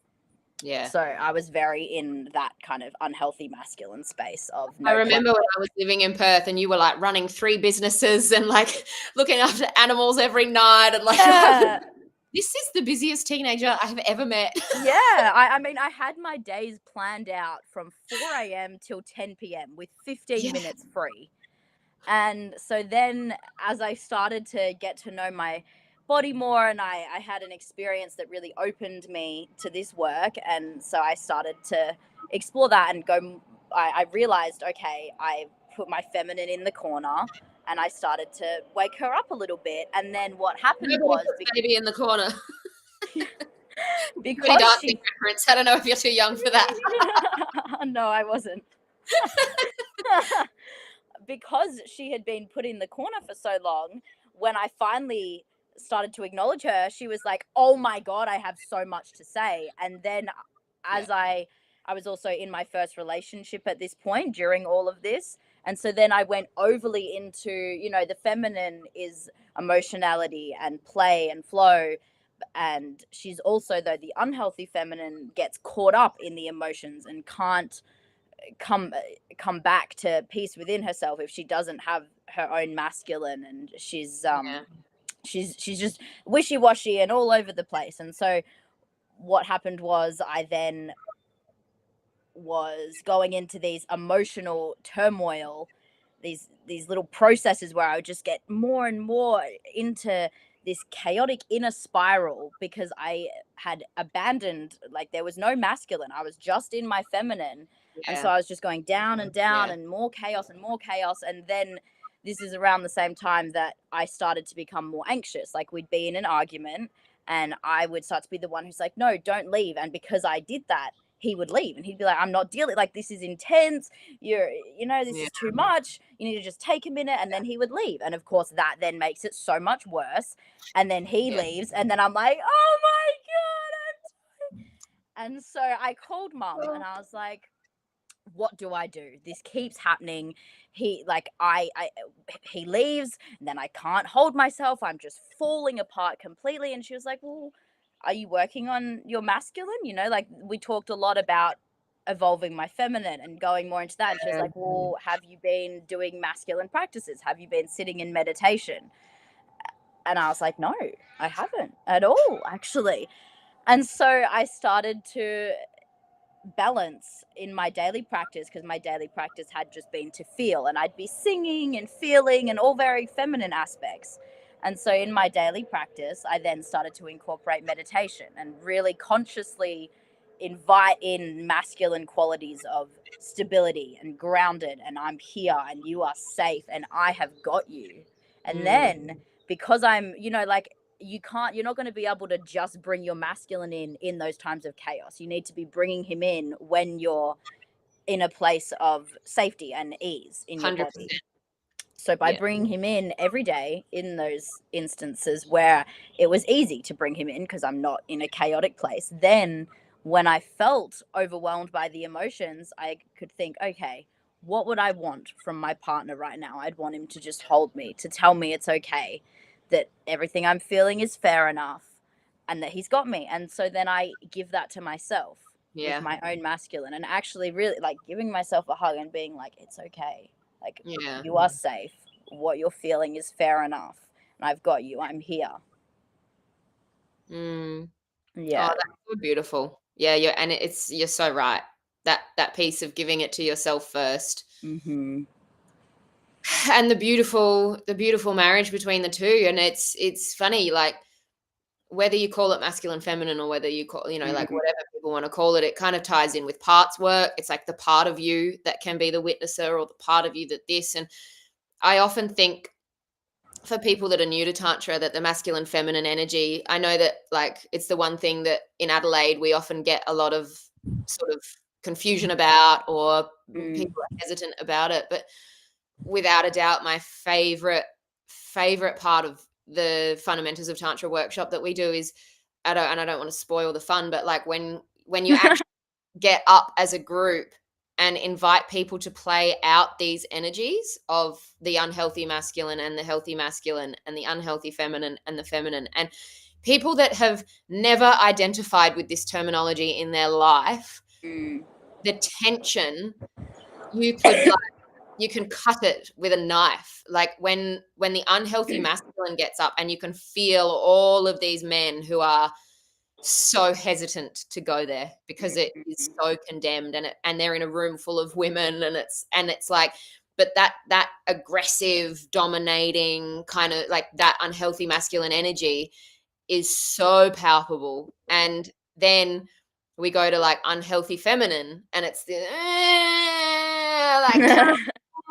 yeah. So I was very in that kind of unhealthy masculine space of I no play. remember when I was living in Perth and you were like running 3 businesses and like looking after animals every night and like Yeah. this is the busiest teenager I have ever met. Yeah, I mean, I had my days planned out from 4 a.m. till 10 p.m. with 15 Yeah, minutes free. And so then, as I started to get to know my body more, and I had an experience that really opened me to this work. And so I started to explore that and go. I realized, okay, I put my feminine in the corner, and I started to wake her up a little bit. And then what happened nobody was, puts baby in the corner. Pretty because dancing she, reference. I don't know if you're too young for that. no, I wasn't. Because she had been put in the corner for so long, when I finally started to acknowledge her, she was like, "Oh my god, I have so much to say." And then, Yeah, as I was also in my first relationship at this point during all of this, and so then I went overly into, the feminine is emotionality and play and flow, and she's also, though, the unhealthy feminine gets caught up in the emotions and can't come come back to peace within herself if she doesn't have her own masculine, and yeah, she's just wishy-washy and all over the place. And so what happened was, I then was going into these emotional turmoil, these little processes where I would just get more and more into this chaotic inner spiral, because I had abandoned, like, there was no masculine. I was just in my feminine. And so yeah, I was just going down and down yeah, and more chaos and more chaos. And then this is around the same time that I started to become more anxious. Like, we'd be in an argument and I would start to be the one who's like, no, don't leave. And because I did that, he would leave, and he'd be like, I'm not dealing, like, this is intense, this yeah, is too much, you need to just take a minute. And then he would leave, and of course that then makes it so much worse. And then he yeah, leaves, and then I'm like, oh my god. And so I called mum and I was like, what do I do? This keeps happening. He like I he leaves and then I can't hold myself. I'm just falling apart completely. And she was like, well, are you working on your masculine? You know, like we talked a lot about evolving my feminine and going more into that. And she was like, well, have you been doing masculine practices? Have you been sitting in meditation? And I was like, no, I haven't at all, actually. And so I started to balance in my daily practice, because my daily practice had just been to feel, and I'd be singing and feeling and all very feminine aspects. And so in my daily practice I then started to incorporate meditation and really consciously invite in masculine qualities of stability and grounded, and I'm here and you are safe and I have got you. And then because I'm, like, you're not going to be able to just bring your masculine in those times of chaos. You need to be bringing him in when you're in a place of safety and ease in your body. 100%. So by Yeah. bringing him in every day in those instances where it was easy to bring him in because I'm not in a chaotic place, then when I felt overwhelmed by the emotions, I could think, okay, what would I want from my partner right now? I'd want him to just hold me, to tell me it's okay, that everything I'm feeling is fair enough, and that he's got me. And so then I give that to myself with Yeah. my own masculine, and actually really like giving myself a hug and being like, it's okay. Like, Yeah. you are safe. What you're feeling is fair enough. And I've got you. I'm here. Mm. Oh, Yeah. that's so beautiful. Yeah, you're so right. That piece of giving it to yourself first. Mm-hmm. And the beautiful marriage between the two. And it's funny, like whether you call it masculine, feminine, or whether you call, like Mm-hmm. whatever people want to call it, it kind of ties in with parts work. It's like the part of you that can be the witnesser, or the part of you that this. And I often think for people that are new to Tantra, that the masculine, feminine energy, I know that like it's the one thing that in Adelaide we often get a lot of sort of confusion about, or Mm. people are hesitant about it. But without a doubt, my favorite part of the fundamentals of Tantra workshop that we do is, I don't want to spoil the fun, but like when you actually get up as a group and invite people to play out these energies of the unhealthy masculine and the healthy masculine, and the unhealthy feminine and the feminine, and people that have never identified with this terminology in their life, Mm. the tension, you can cut it with a knife. Like when the unhealthy masculine gets up, and you can feel all of these men who are so hesitant to go there because it is so condemned, and they're in a room full of women, and it's like, but that aggressive, dominating kind of like that unhealthy masculine energy is so palpable. And then we go to like unhealthy feminine, and it's the like come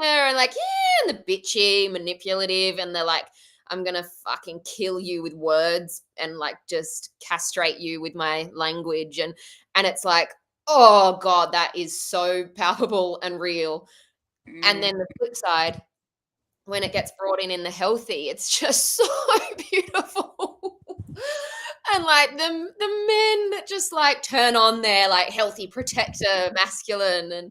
here, and like, yeah, and the bitchy, manipulative, and they're like, I'm gonna fucking kill you with words, and like just castrate you with my language. And it's like, oh god, that is so palpable and real. And Mm. then the flip side, when it gets brought in the healthy, it's just so beautiful. And like the men that just like turn on their like healthy protector masculine,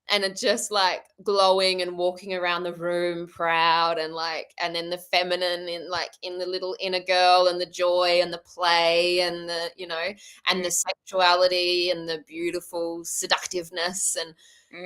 and are just like glowing and walking around the room proud, and like, and then the feminine in like in the little inner girl, and the joy and the play, and the and Mm. the sexuality and the beautiful seductiveness. And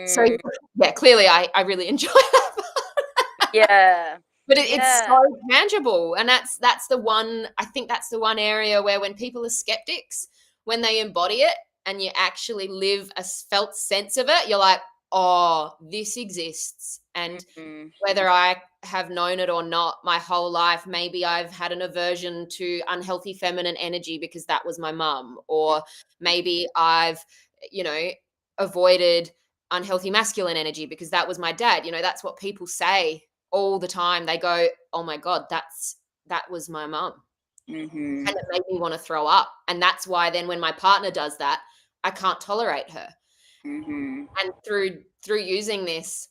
so Mm. yeah, clearly I really enjoy that. Yeah. But it's Yeah. so tangible, and that's the one, I think that's the one area where when people are skeptics, when they embody it and you actually live a felt sense of it, you're like, oh, this exists. And Mm. whether I have known it or not, my whole life, maybe I've had an aversion to unhealthy feminine energy because that was my mum, or maybe I've, you know, avoided unhealthy masculine energy because that was my dad. That's what people say all the time. They go, "Oh my god, that was my mum." Mm-hmm. And it made me want to throw up. And that's why then when my partner does that, I can't tolerate her. Mm-hmm. And through using this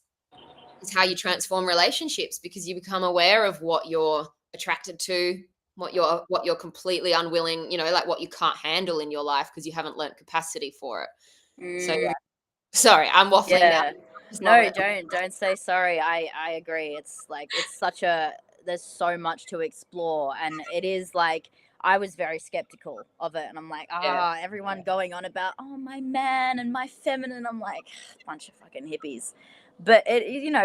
is how you transform relationships, because you become aware of what you're attracted to, what you're completely unwilling, like what you can't handle in your life because you haven't learnt capacity for it. So yeah. Mm, Sorry, I'm waffling now. yeah. Just love No, it. don't say sorry. I agree. It's like it's such a there's so much to explore, and it is like I was very skeptical of it, and I'm like, Yeah, everyone going on about my man and my feminine. I'm like, bunch of fucking hippies. But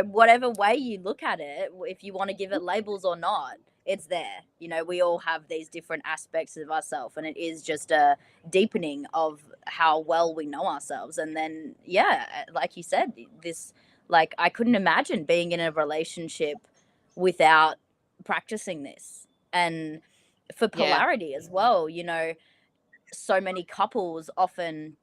whatever way you look at it, if you want to give it labels or not, it's there. We all have these different aspects of ourselves, and it is just a deepening of how well we know ourselves. And then, yeah, like you said, this, like, I couldn't imagine being in a relationship without practicing this. And for yeah, polarity as well, so many couples often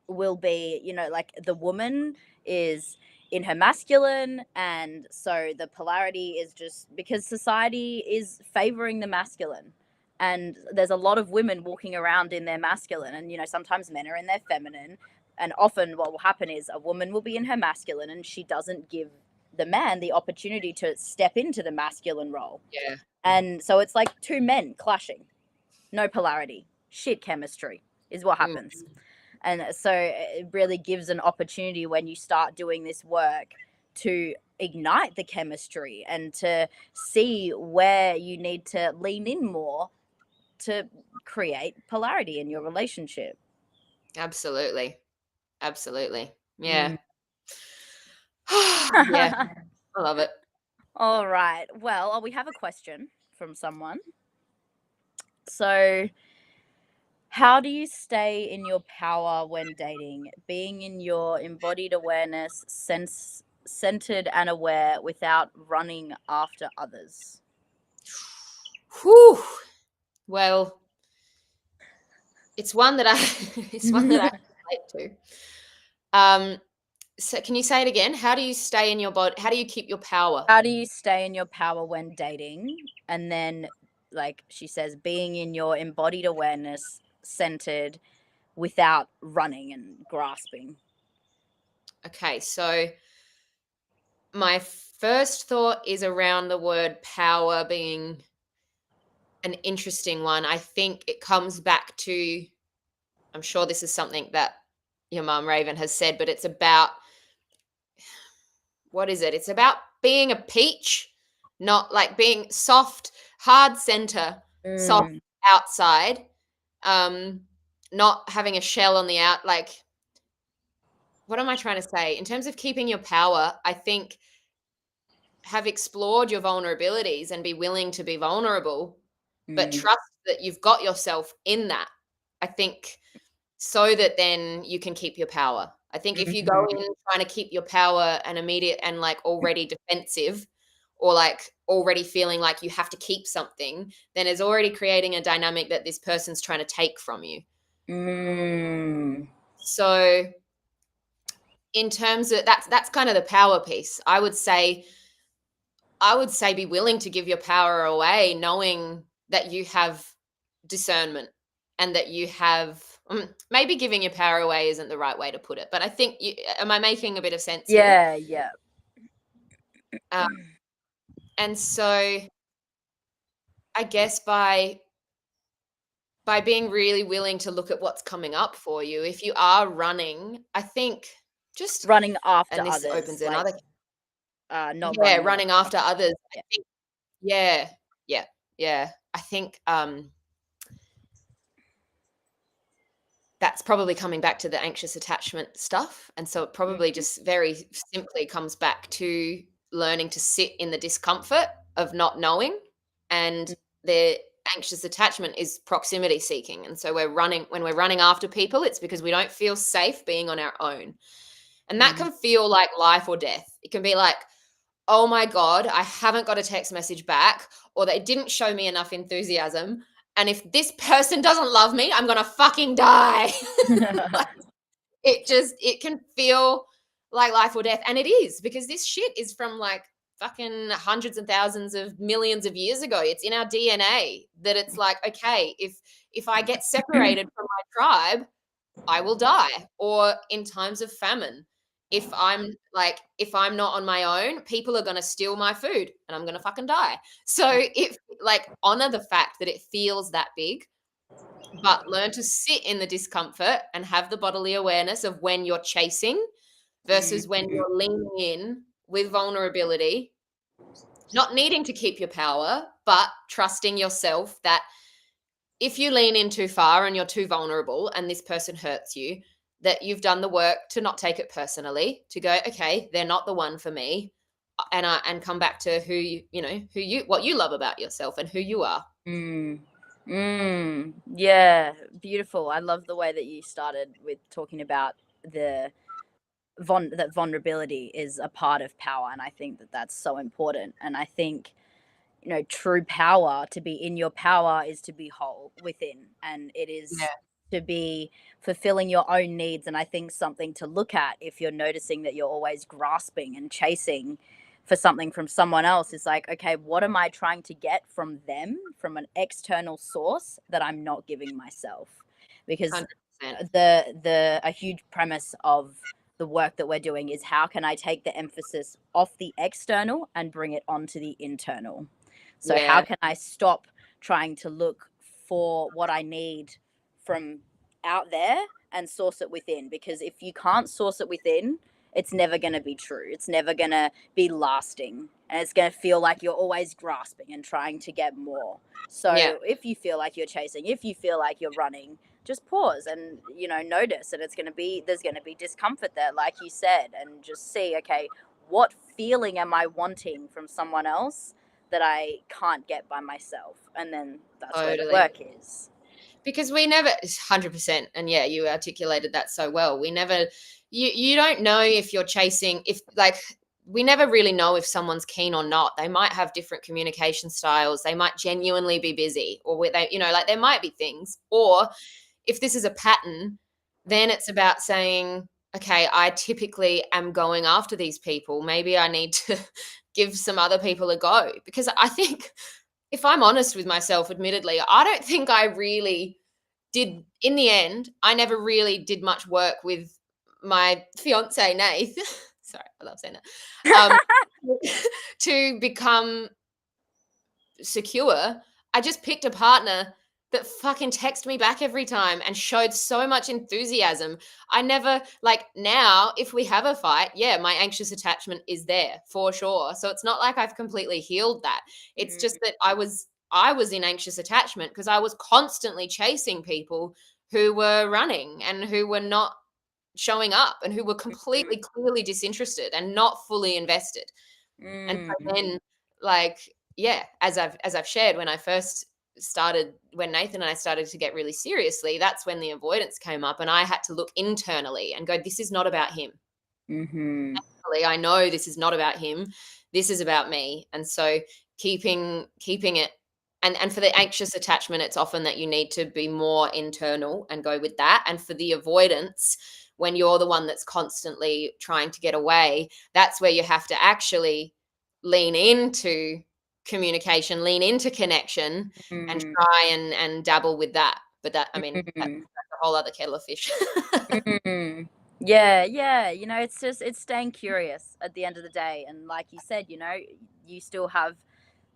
will be, like the woman is in her masculine, and so the polarity is just because society is favoring the masculine, and there's a lot of women walking around in their masculine, and sometimes men are in their feminine, and often what will happen is a woman will be in her masculine and she doesn't give the man the opportunity to step into the masculine role, yeah. and so it's like two men clashing, no polarity, shit chemistry is what Mm, happens. And so it really gives an opportunity when you start doing this work to ignite the chemistry and to see where you need to lean in more to create polarity in your relationship. absolutely. Absolutely. Yeah. Mm. Yeah, I love it. All right. Well, we have a question from someone. So, how do you stay in your power when dating? Being in your embodied awareness, centered and aware without running after others. Whew. Well, it's one that I it's one that I relate to. So can you say it again? How do you stay in your body? How do you keep your power? How do you stay in your power when dating? And then, like she says, being in your embodied awareness, centered without running and grasping. Okay, so my first thought is around the word power being an interesting one. I think it comes back to, I'm sure this is something that your mum Raven has said, but it's about, what is it? It's about being a peach, not like being soft, hard center, soft Mm, outside, um, not having a shell on the out. Like, what am I trying to say? In terms of keeping your power, I think have explored your vulnerabilities and be willing to be vulnerable, but mm, trust that you've got yourself in that. I think so that then you can keep your power. I think if you go mhm, in trying to keep your power and immediate and like already defensive or like already feeling like you have to keep something, then it's already creating a dynamic that this person's trying to take from you. mm, So in terms of that's kind of the power piece. I would say be willing to give your power away, knowing that you have discernment and that you have maybe giving your power away isn't the right way to put it, but I think am I making a bit of sense here? yeah, yeah. Um, and so I guess by being really willing to look at what's coming up for you, if you are running, I think just, Running after and this others, opens like another, not yeah, running away. running after others. I Yeah. think, yeah, yeah, yeah. I think that's probably coming back to the anxious attachment stuff. And so it probably Mm, just very simply comes back to learning to sit in the discomfort of not knowing. And the anxious attachment is proximity seeking. And so when we're running after people, it's because we don't feel safe being on our own. And that mm, can feel like life or death. It can be like, oh my God, I haven't got a text message back, or they didn't show me enough enthusiasm. And if this person doesn't love me, I'm going to fucking die. mm. Like, it can feel like life or death. And it is, because this shit is from like fucking hundreds and thousands of millions of years ago. It's in our DNA that it's like, okay, if I get separated from my tribe, I will die. Or in times of famine, if I'm not on my own, people are going to steal my food and I'm going to fucking die. So if like honor the fact that it feels that big, but learn to sit in the discomfort and have the bodily awareness of when you're chasing versus when Mhm. you're leaning in with vulnerability, not needing to keep your power, but trusting yourself that if you lean in too far and you're too vulnerable and this person hurts you, that you've done the work to not take it personally, to go, okay, they're not the one for me, and come back to what you love about yourself and who you are. Mm. Yeah, beautiful. I love the way that you started with talking about the that vulnerability is a part of power, and I think that that's so important. And I think, true power, to be in your power, is to be whole within, and it Yeah, is to be fulfilling your own needs. And I think something to look at, if you're noticing that you're always grasping and chasing for something from someone else, is like, okay, what am I trying to get from them, from an external source, that I'm not giving myself? Because 100%. the a huge premise of the work that we're doing is, how can I take the emphasis off the external and bring it onto the internal? So how Yeah, can I stop trying to look for what I need from out there and source it within? Because if you can't source it within, it's never going to be true. It's never going to be lasting. And it's going to feel like you're always grasping and trying to get more. yeah, So if you feel like you're chasing, if you feel like you're running, just pause and, notice that there's going to be discomfort there, like you said, and just see, okay, what feeling am I wanting from someone else that I can't get by myself? And then that's where the totally. work is. Because we never 100%, and yeah, you articulated that so well. We never you don't know if you're chasing, if like we never really know if someone's keen or not. They might have different communication styles. They might genuinely be busy, or they, like there might be things. Or if this is a pattern, then it's about saying, okay, I typically am going after these people. Maybe I need to give some other people a go, because I think, if I'm honest with myself, admittedly, I don't think I really did, in the end, I never really did much work with my fiance, Nath. Sorry, I love saying that. To become secure. I just picked a partner that fucking texted me back every time and showed so much enthusiasm. I never, like, now, if we have a fight, yeah, my anxious attachment is there for sure. So it's not like I've completely healed that. It's Mm, just that I was in anxious attachment because I was constantly chasing people who were running and who were not showing up and who were completely clearly disinterested and not fully invested. And so mm, then, like, yeah, as I've shared, when I first started, when Nathan and I started to get really seriously, that's when the avoidance came up, and I had to look internally and go, this is not about him. mhm, I know this is not about him. This is about me. And so keeping it, and for the anxious attachment, it's often that you need to be more internal and go with that. And for the avoidance, when you're the one that's constantly trying to get away, that's where you have to actually lean into communication, lean into connection, and mm, try and dabble with that. But that, I mean, that's mm, a whole other kettle of fish. mm. Yeah, yeah. It's staying curious at the end of the day. And like you said, you still have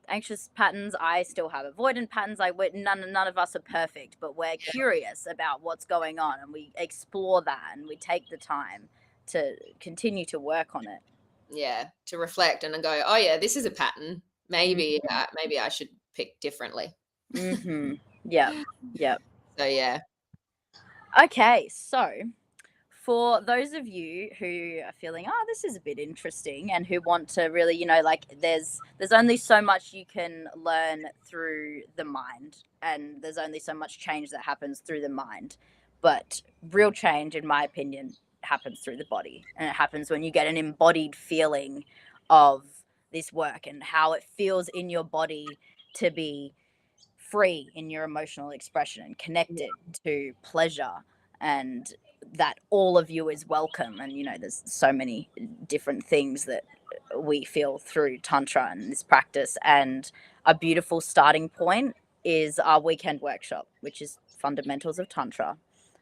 anxious patterns. I still have avoidant patterns. None of us are perfect, but we're curious about what's going on, and we explore that, and we take the time to continue to work on it. Yeah, to reflect and then go, oh yeah, this is a pattern. Maybe Mm-hmm. maybe I should pick differently. Mm-hmm. Yep. Yep. So yeah, Okay, so for those of you who are feeling, oh, this is a bit interesting, and who want to really, like, there's only so much you can learn through the mind, and there's only so much change that happens through the mind. But real change, in my opinion, happens through the body, and it happens when you get an embodied feeling of this work, and how it feels in your body to be free in your emotional expression and connected to pleasure, and that all of you is welcome. And there's so many different things that we feel through tantra and this practice, and a beautiful starting point is our weekend workshop, which is fundamentals of tantra.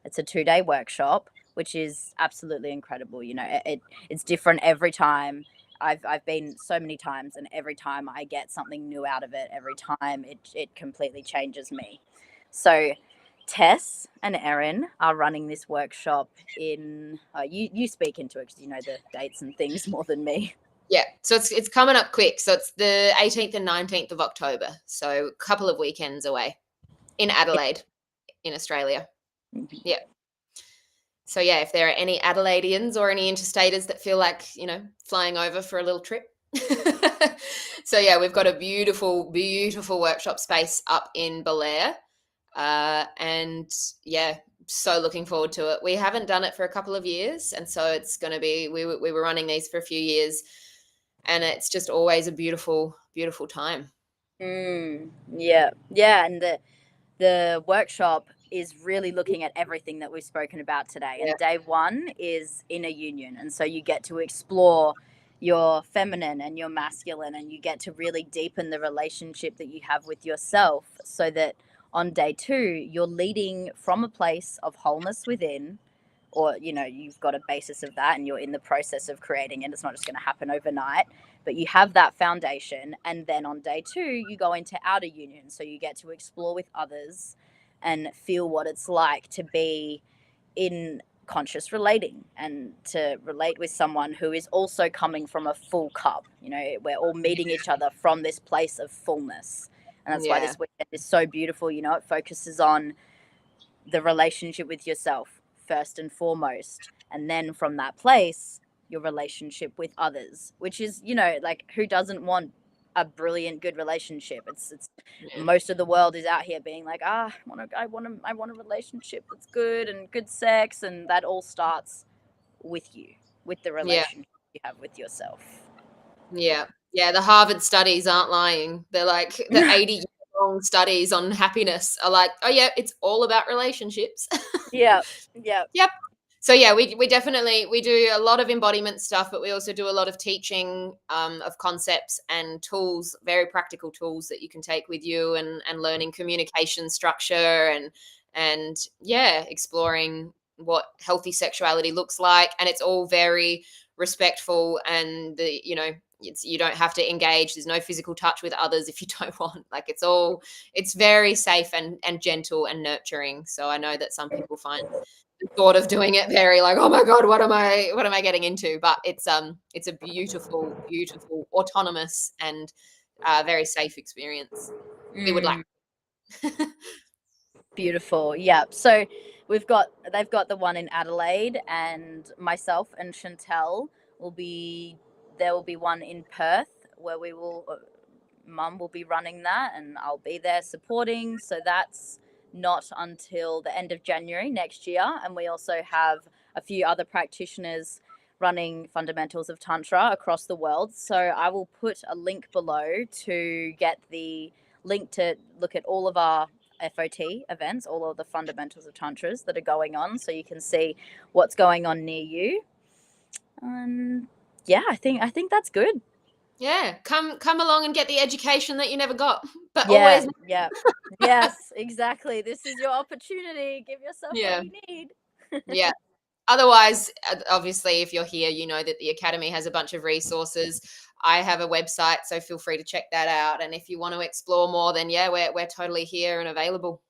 It's a 2-day workshop which is absolutely incredible. You know, it's different every time. I've been so many times, and every time I get something new out of it. Every time it completely changes me. So Tess and Erin are running this workshop in. You speak into it because you know the dates and things more than me. Yeah, so it's coming up quick. So it's the 18th and 19th of October. So a couple of weekends away in Adelaide, in Australia. Mhm. Yeah. So yeah, if there are any Adelaideans or any interstaters that feel like, flying over for a little trip. So yeah, we've got a beautiful, beautiful workshop space up in Belair. And yeah, so looking forward to it. We haven't done it for a couple of years, and so it's going to be, we were running these for a few years, and it's just always a beautiful, beautiful time. Yeah, yeah, and the workshop is really looking at everything that we've spoken about today. Yeah. And day one is inner union. And so you get to explore your feminine and your masculine, and you get to really deepen the relationship that you have with yourself so that on day two, you're leading from a place of wholeness within, or you know you've got a basis of that and you're in the process of creating it. It's not just going to happen overnight, but you have that foundation. And then on day two you go into outer union, so you get to explore with others and feel what it's like to be in conscious relating and to relate with someone who is also coming from a full cup. You know, we're all meeting each other from this place of fullness, and that's why Yeah. this weekend is so beautiful. You know, it focuses on the relationship with yourself first and foremost, and then from that place your relationship with others, which is, you know, like who doesn't want a brilliant good relationship? It's Yeah. most of the world is out here being like, I want a relationship that's good and good sex, and that all starts with you, with the Yeah. relationship you have with yourself. Yeah. Yeah. The Harvard studies aren't lying. They're like the 80-year-long studies on happiness are like, oh yeah, it's all about relationships. Yeah, yeah. Yep. So yeah, we definitely, we do a lot of embodiment stuff, but we also do a lot of teaching of concepts and tools, very practical tools that you can take with you, and learning communication structure, and yeah, exploring what healthy sexuality looks like, and it's all very respectful, and you don't have to engage. There's no physical touch with others if you don't want. Like it's very safe and gentle and nurturing. So I know that some people find thought of doing it very like, oh my god, what am I getting into? But it's a beautiful, beautiful, autonomous, and very safe experience. We would like. Mm. Beautiful. Yeah. So they've got the one in Adelaide, and myself and Chantel will be there will be one in Perth where we will mum will be running that, and I'll be there supporting. So that's not until the end of January next year. And we also have a few other practitioners running fundamentals of Tantra across the world. So I will put a link below to get the link to look at all of our FOT events, all of the fundamentals of Tantras that are going on, so you can see what's going on near you. And yeah, I think that's good. Yeah, come along and get the education that you never got, but Yeah, always. yeah. Yes, exactly. This is your opportunity. Give yourself what Yeah, you need. yeah. Otherwise, obviously, if you're here, you know that the Academy has a bunch of resources. I have a website, so feel free to check that out. And if you want to explore more, then yeah, we're totally here and available.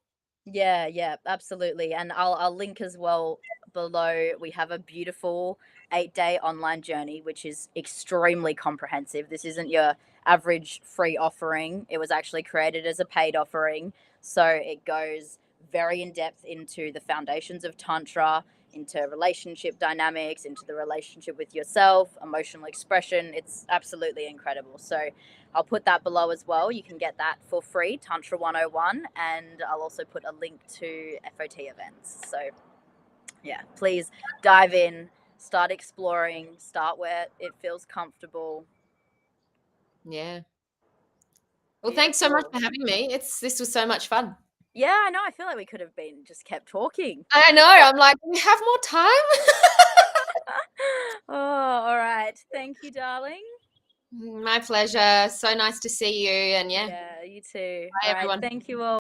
Yeah, yeah, absolutely. And I'll link as well below. We have a beautiful 8-day online journey, which is extremely comprehensive. This isn't your average free offering. It was actually created as a paid offering. So it goes very in depth into the foundations of Tantra, into relationship dynamics, into the relationship with yourself, emotional expression. It's absolutely incredible. So I'll put that below as well. You can get that for free, Tantra 101, and I'll also put a link to FOT events. So, yeah, please dive in, start exploring, start where it feels comfortable. Yeah. Well, thanks so much Beautiful. for having me. This was so much fun. Yeah, I know. I feel like we could have been just kept talking. I know. I'm like, we have more time. Oh, all right. Thank you, darling. My pleasure. So nice to see you. And yeah, Yeah, you too. bye All right. everyone. Thank you all.